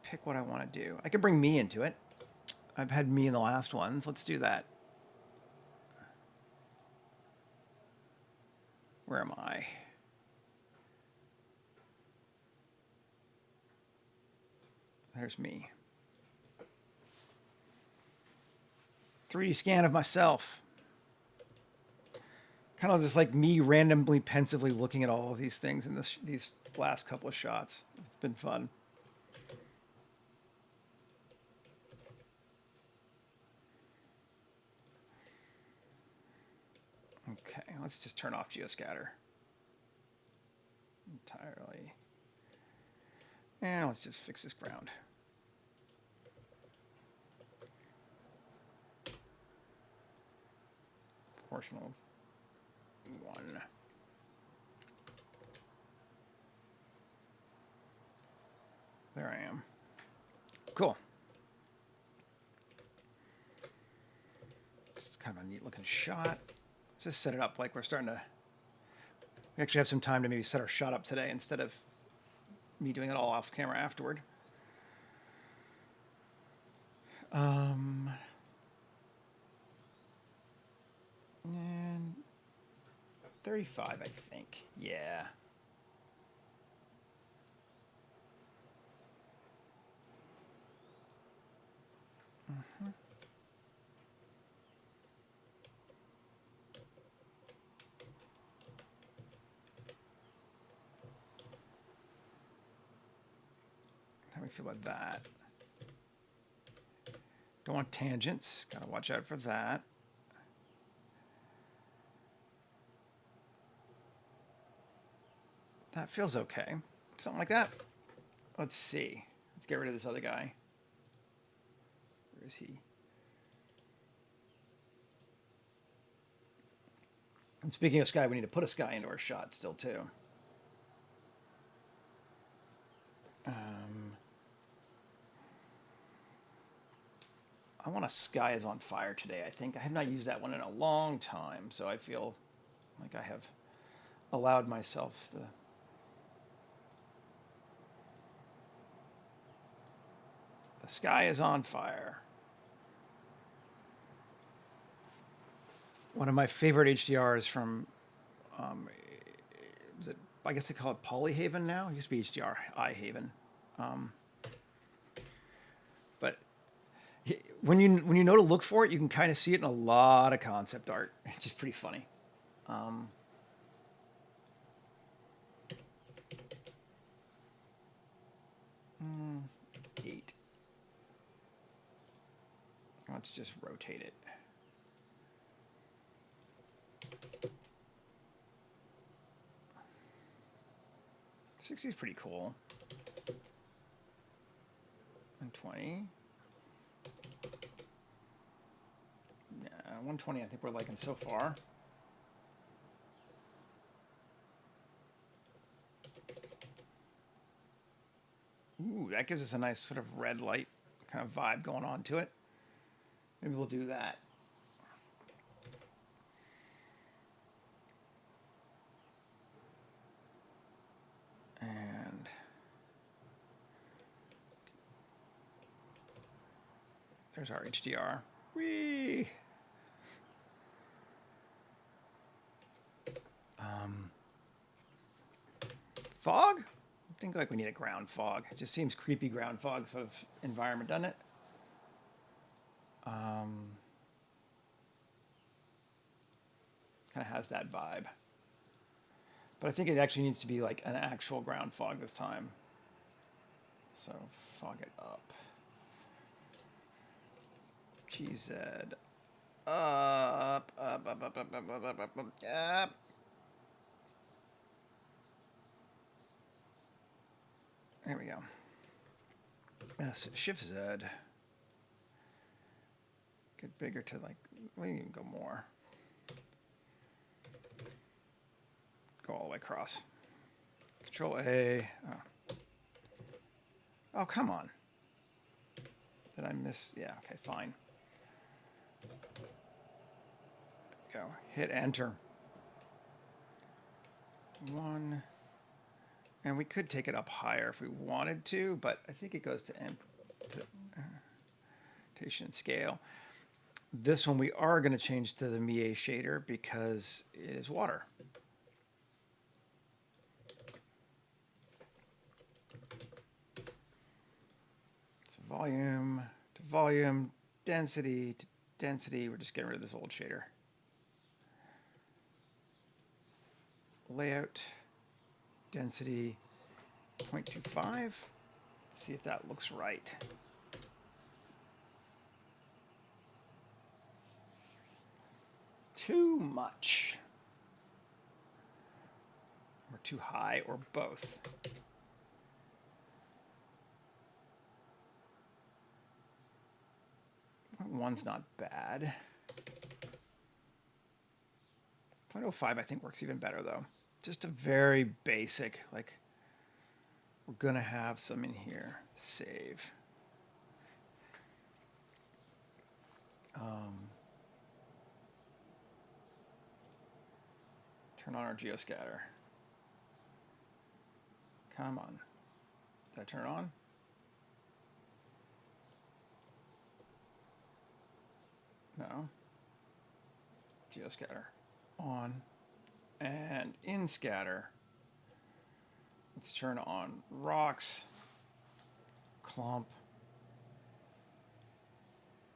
pick what I want to do. I could bring me into it. I've had me in the last ones. Let's do that. Where am I? There's me. 3D scan of myself. Kind of just like me randomly, pensively looking at all of these things in these last couple of shots. It's been fun. Okay, let's just turn off geoscatter entirely. And let's just fix this ground. Proportional 1. There I am. Cool. This is kind of a neat looking shot. Just set it up like we're starting to. We actually have some time to maybe set our shot up today instead of me doing it all off camera afterward. And 35, I think. Yeah. How do we feel about that? Don't want tangents. Gotta watch out for that. That feels okay. Something like that. Let's see. Let's get rid of this other guy. Where is he? And speaking of sky, we need to put a sky into our shot still too. I want a sky is on fire today, I think. I have not used that one in a long time, so I feel like I have allowed myself the sky is on fire. One of my favorite HDRs from, was it, I guess they call it Polyhaven now. It used to be HDR iHaven. But when you know to look for it, you can kind of see it in a lot of concept art, which is pretty funny. 8. Let's just rotate it. '60 is pretty cool. And 20. Yeah, 120 I think we're liking so far. Ooh, that gives us a nice sort of red light kind of vibe going on to it. Maybe we'll do that. And there's our HDR. Whee! Fog? I think like we need a ground fog. It just seems creepy ground fog sort of environment, doesn't it? Kind of has that vibe. But I think it actually needs to be like an actual ground fog this time. So fog it up. GZ. Up. There we go. Yes, Shift Z. Get bigger to like, we can go more. Go all the way across. Control A. Oh, come on. Did I miss? Yeah, okay, fine. Go. Hit enter. 1. And we could take it up higher if we wanted to, but I think it goes to rotation scale. This one we are going to change to the Mie shader because it is water. So volume to volume, density to density. We're just getting rid of this old shader. Layout, density 0.25. Let's see if that looks right. Too much. Or too high, or both. One's not bad. 0.05 I think works even better though. Just a very basic, like we're gonna have some in here. Save. Turn on our geoscatter. Come on. Did I turn it on? No. Geoscatter. On. And in scatter. Let's turn on rocks, clump,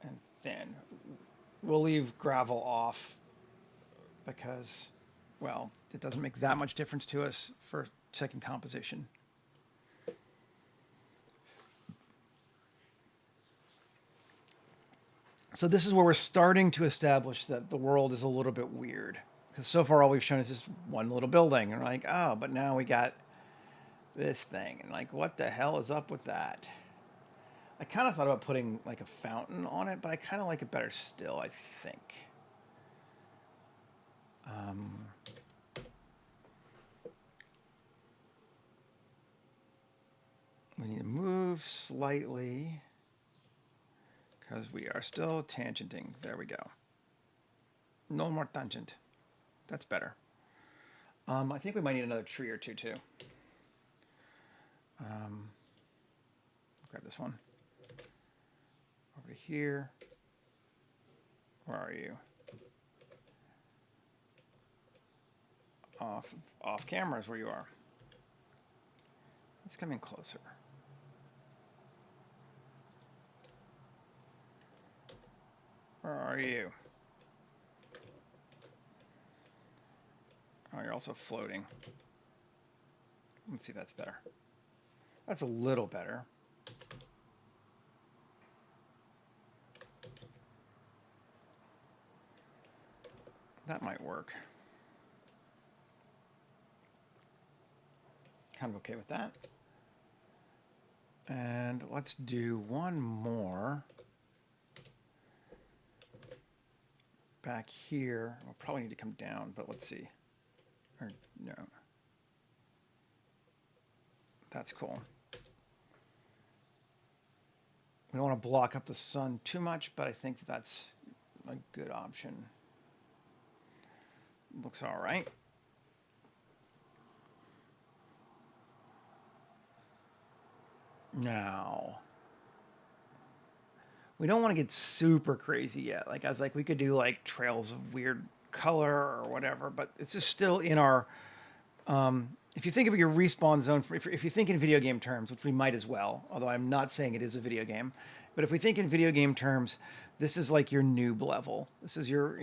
and thin. We'll leave gravel off because, well, it doesn't make that much difference to us for second composition. So this is where we're starting to establish that the world is a little bit weird. Because so far all we've shown is this one little building. And we're like, oh, but now we got this thing. And like, what the hell is up with that? I kind of thought about putting like a fountain on it, but I kind of like it better still, I think. We need to move slightly because we are still tangenting. There we go. No more tangent. That's better. I think we might need another tree or two too. Grab this one. Over here. Where are you? Off camera is where you are. Let's come in closer. Where are you? Oh, you're also floating. Let's see if that's better. That's a little better. That might work. Kind of okay with that. And let's do one more back here. We'll probably need to come down, but let's see. Or no. That's cool. We don't want to block up the sun too much, but I think that's a good option. Looks all right. Now, we don't want to get super crazy yet. Like I was like, we could do like trails of weird color or whatever, but it's just still in our. If you think of your respawn zone, if you think in video game terms, which we might as well, although I'm not saying it is a video game, but if we think in video game terms, this is like your noob level. This is your,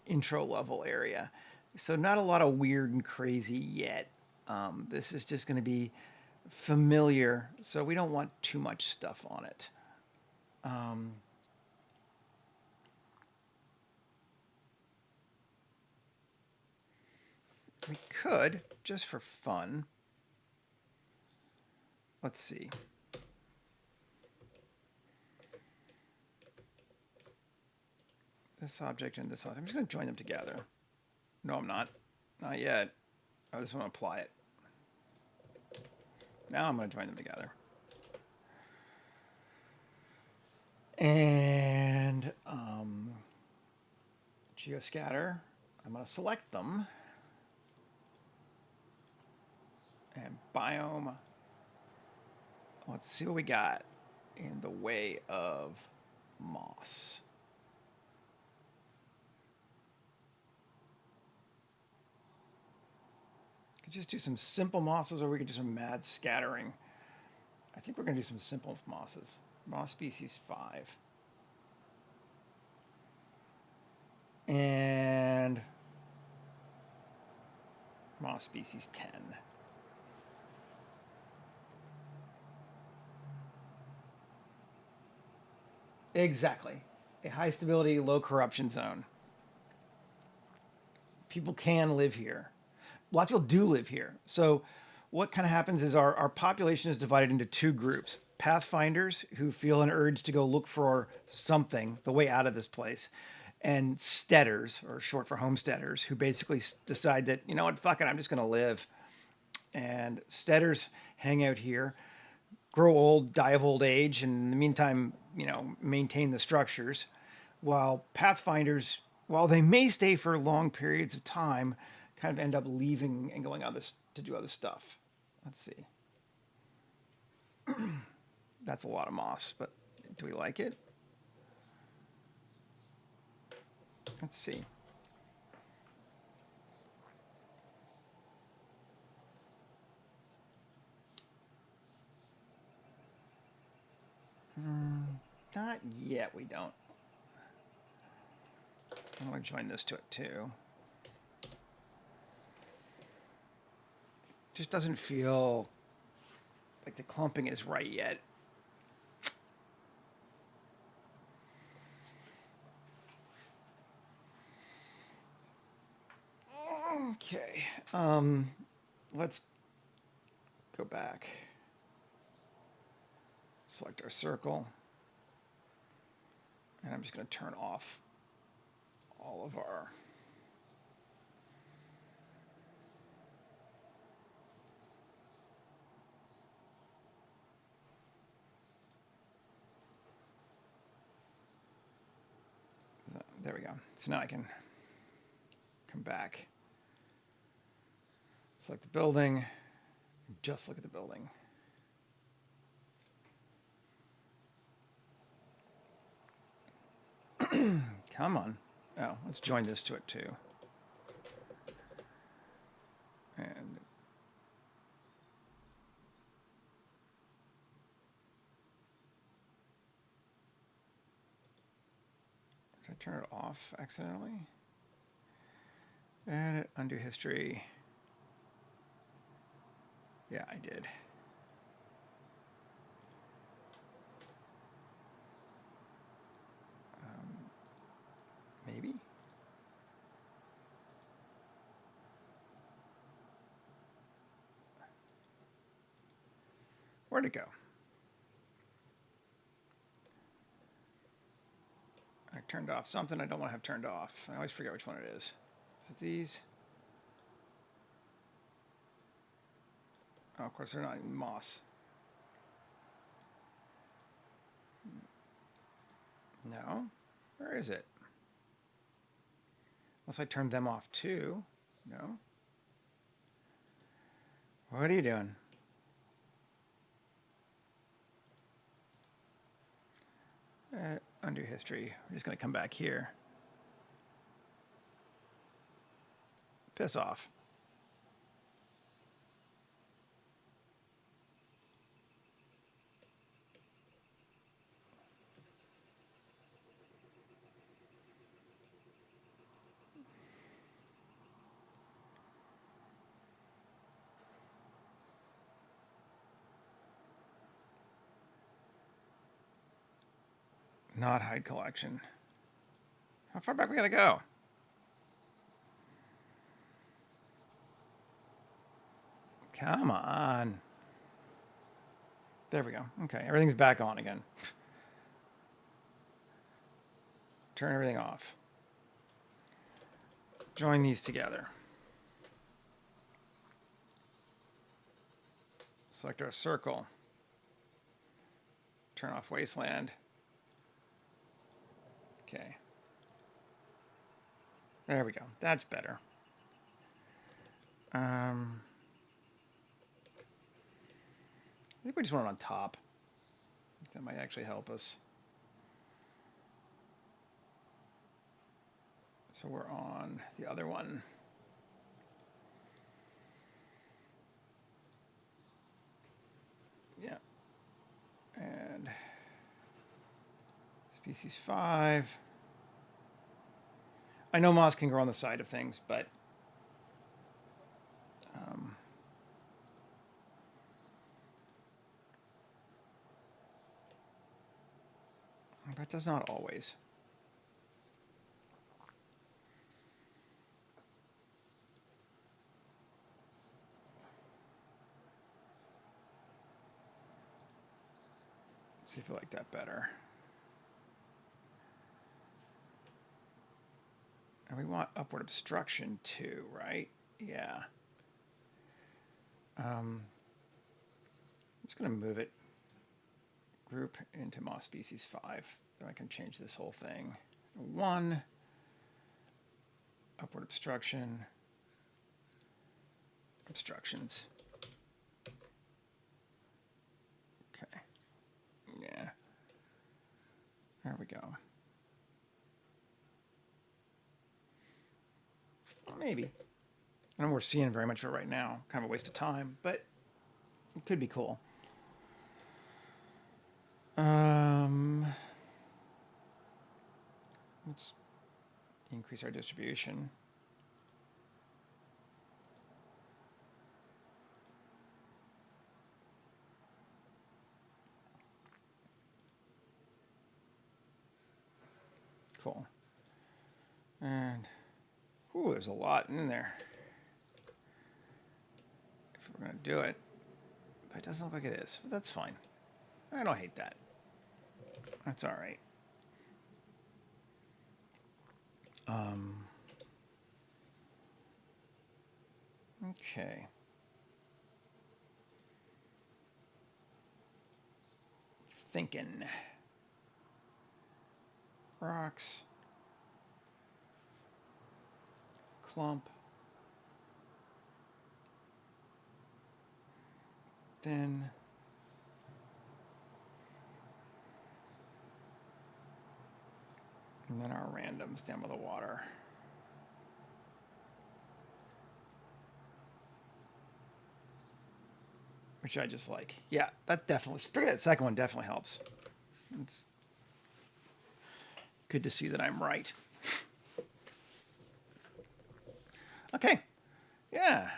intro level area. So not a lot of weird and crazy yet. This is just going to be familiar, so we don't want too much stuff on it. We could, just for fun. Let's see. This object and this object. I'm just going to join them together. No, I'm not. Not yet. I just want to apply it. Now I'm going to join them together. And geoscatter. I'm going to select them. And biome. Let's see what we got in the way of moss. Could just do some simple mosses, or we could do some mad scattering. I think we're going to do some simple mosses. Moss species 5. And moss species 10. Exactly. A high stability, low corruption zone. People can live here. Lots of people do live here. So what kind of happens is our population is divided into two groups. Pathfinders, who feel an urge to go look for something, the way out of this place, and steaders, or short for homesteaders, who basically decide that, you know what, fuck it, I'm just going to live. And steaders hang out here, grow old, die of old age, and in the meantime, maintain the structures, while pathfinders, while they may stay for long periods of time, kind of end up leaving and going to do other stuff. Let's see. That's a lot of moss, but do we like it? Let's see. Not yet, we don't. I'm going to join this to it too. Just doesn't feel like the clumping is right yet. Okay. Let's go back. Select our circle. And I'm just going to turn off all of our there we go. So now I can come back, select the building, just look at the building. Come on. Oh, let's join this to it too. And did I turn it off accidentally? Edit, undo history. Yeah, I did. Maybe. Where'd it go? turned off something I don't want to have turned off. I always forget which one it is. Is it these? Oh, of course, they're not in moss. No? Where is it? Unless I turned them off too. No? What are you doing? Undo history. We're just going to come back here. Piss off. Not hide collection. How far back we gotta go? Come on. There we go. Okay, everything's back on again. Turn everything off. Join these together. Select our circle. Turn off wasteland. Okay. There we go. That's better. I think we just want it on top. That might actually help us. So we're on the other one. Yeah. And species 5. I know moss can grow on the side of things, but that does not always. Let's see if I like that better. And we want upward obstruction too, right? Yeah. I'm just going to move it. Group into moss species 5. Then I can change this whole thing. 1. Upward obstruction. Obstructions. Okay. Yeah. There we go. Maybe. I don't know we're seeing very much of it right now. Kind of a waste of time, but it could be cool. Let's increase our distribution. Cool. And, ooh, there's a lot in there. If we're going to do it. But it doesn't look like it is. But that's fine. I don't hate that. That's all right. Okay. Thinking. Rocks. Clump. Then. And then our randoms down by the water. Which I just like. Yeah, that definitely, that second one definitely helps. It's good to see that I'm right. Okay, yeah.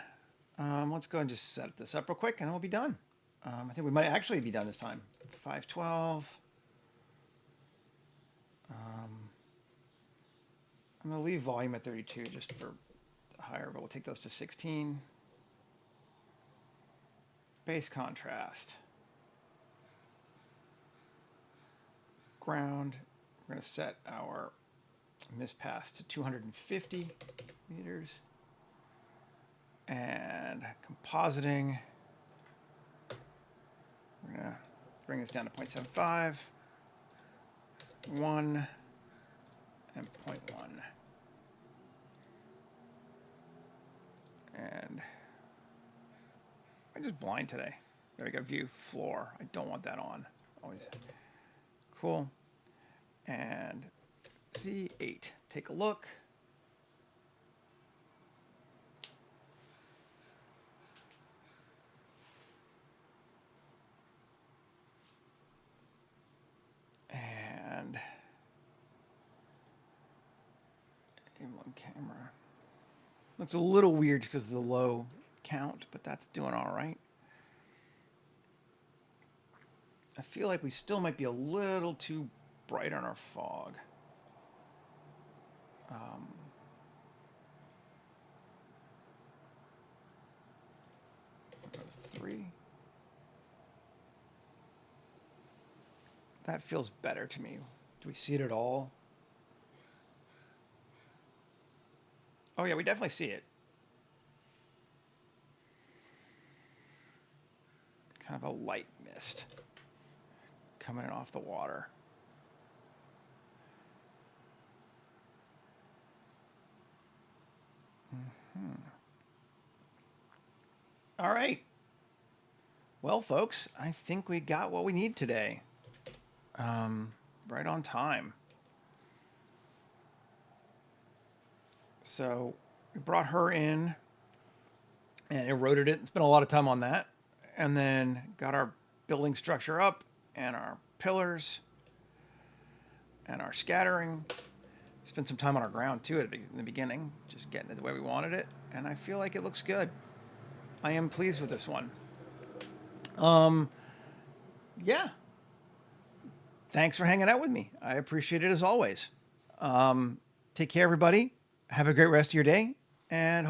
Let's go and just set this up real quick and then we'll be done. I think we might actually be done this time. 512. I'm going to leave volume at 32 just for higher, but we'll take those to 16. Base contrast. Ground. We're going to set our Miss pass to 250 meters. And compositing, we're going to bring this down to 0.75, 1, and 0.1. And I'm just blind today. There we go, view, floor. I don't want that on. Always cool. And Z8, take a look. And on camera. Looks a little weird because of the low count, but that's doing all right. I feel like we still might be a little too bright on our fog. Go to 3. That feels better to me. Do we see it at all? Oh yeah, we definitely see it. Kind of a light mist coming in off the water. All right. Well, folks, I think we got what we need today. Right on time. So we brought her in and eroded it. Spent a lot of time on that. And then got our building structure up and our pillars and our scattering. Spent some time on our ground too in the beginning, just getting it the way we wanted it. And I feel like it looks good. I am pleased with this one. Yeah. Thanks for hanging out with me. I appreciate it as always. Take care, everybody. Have a great rest of your day, and hope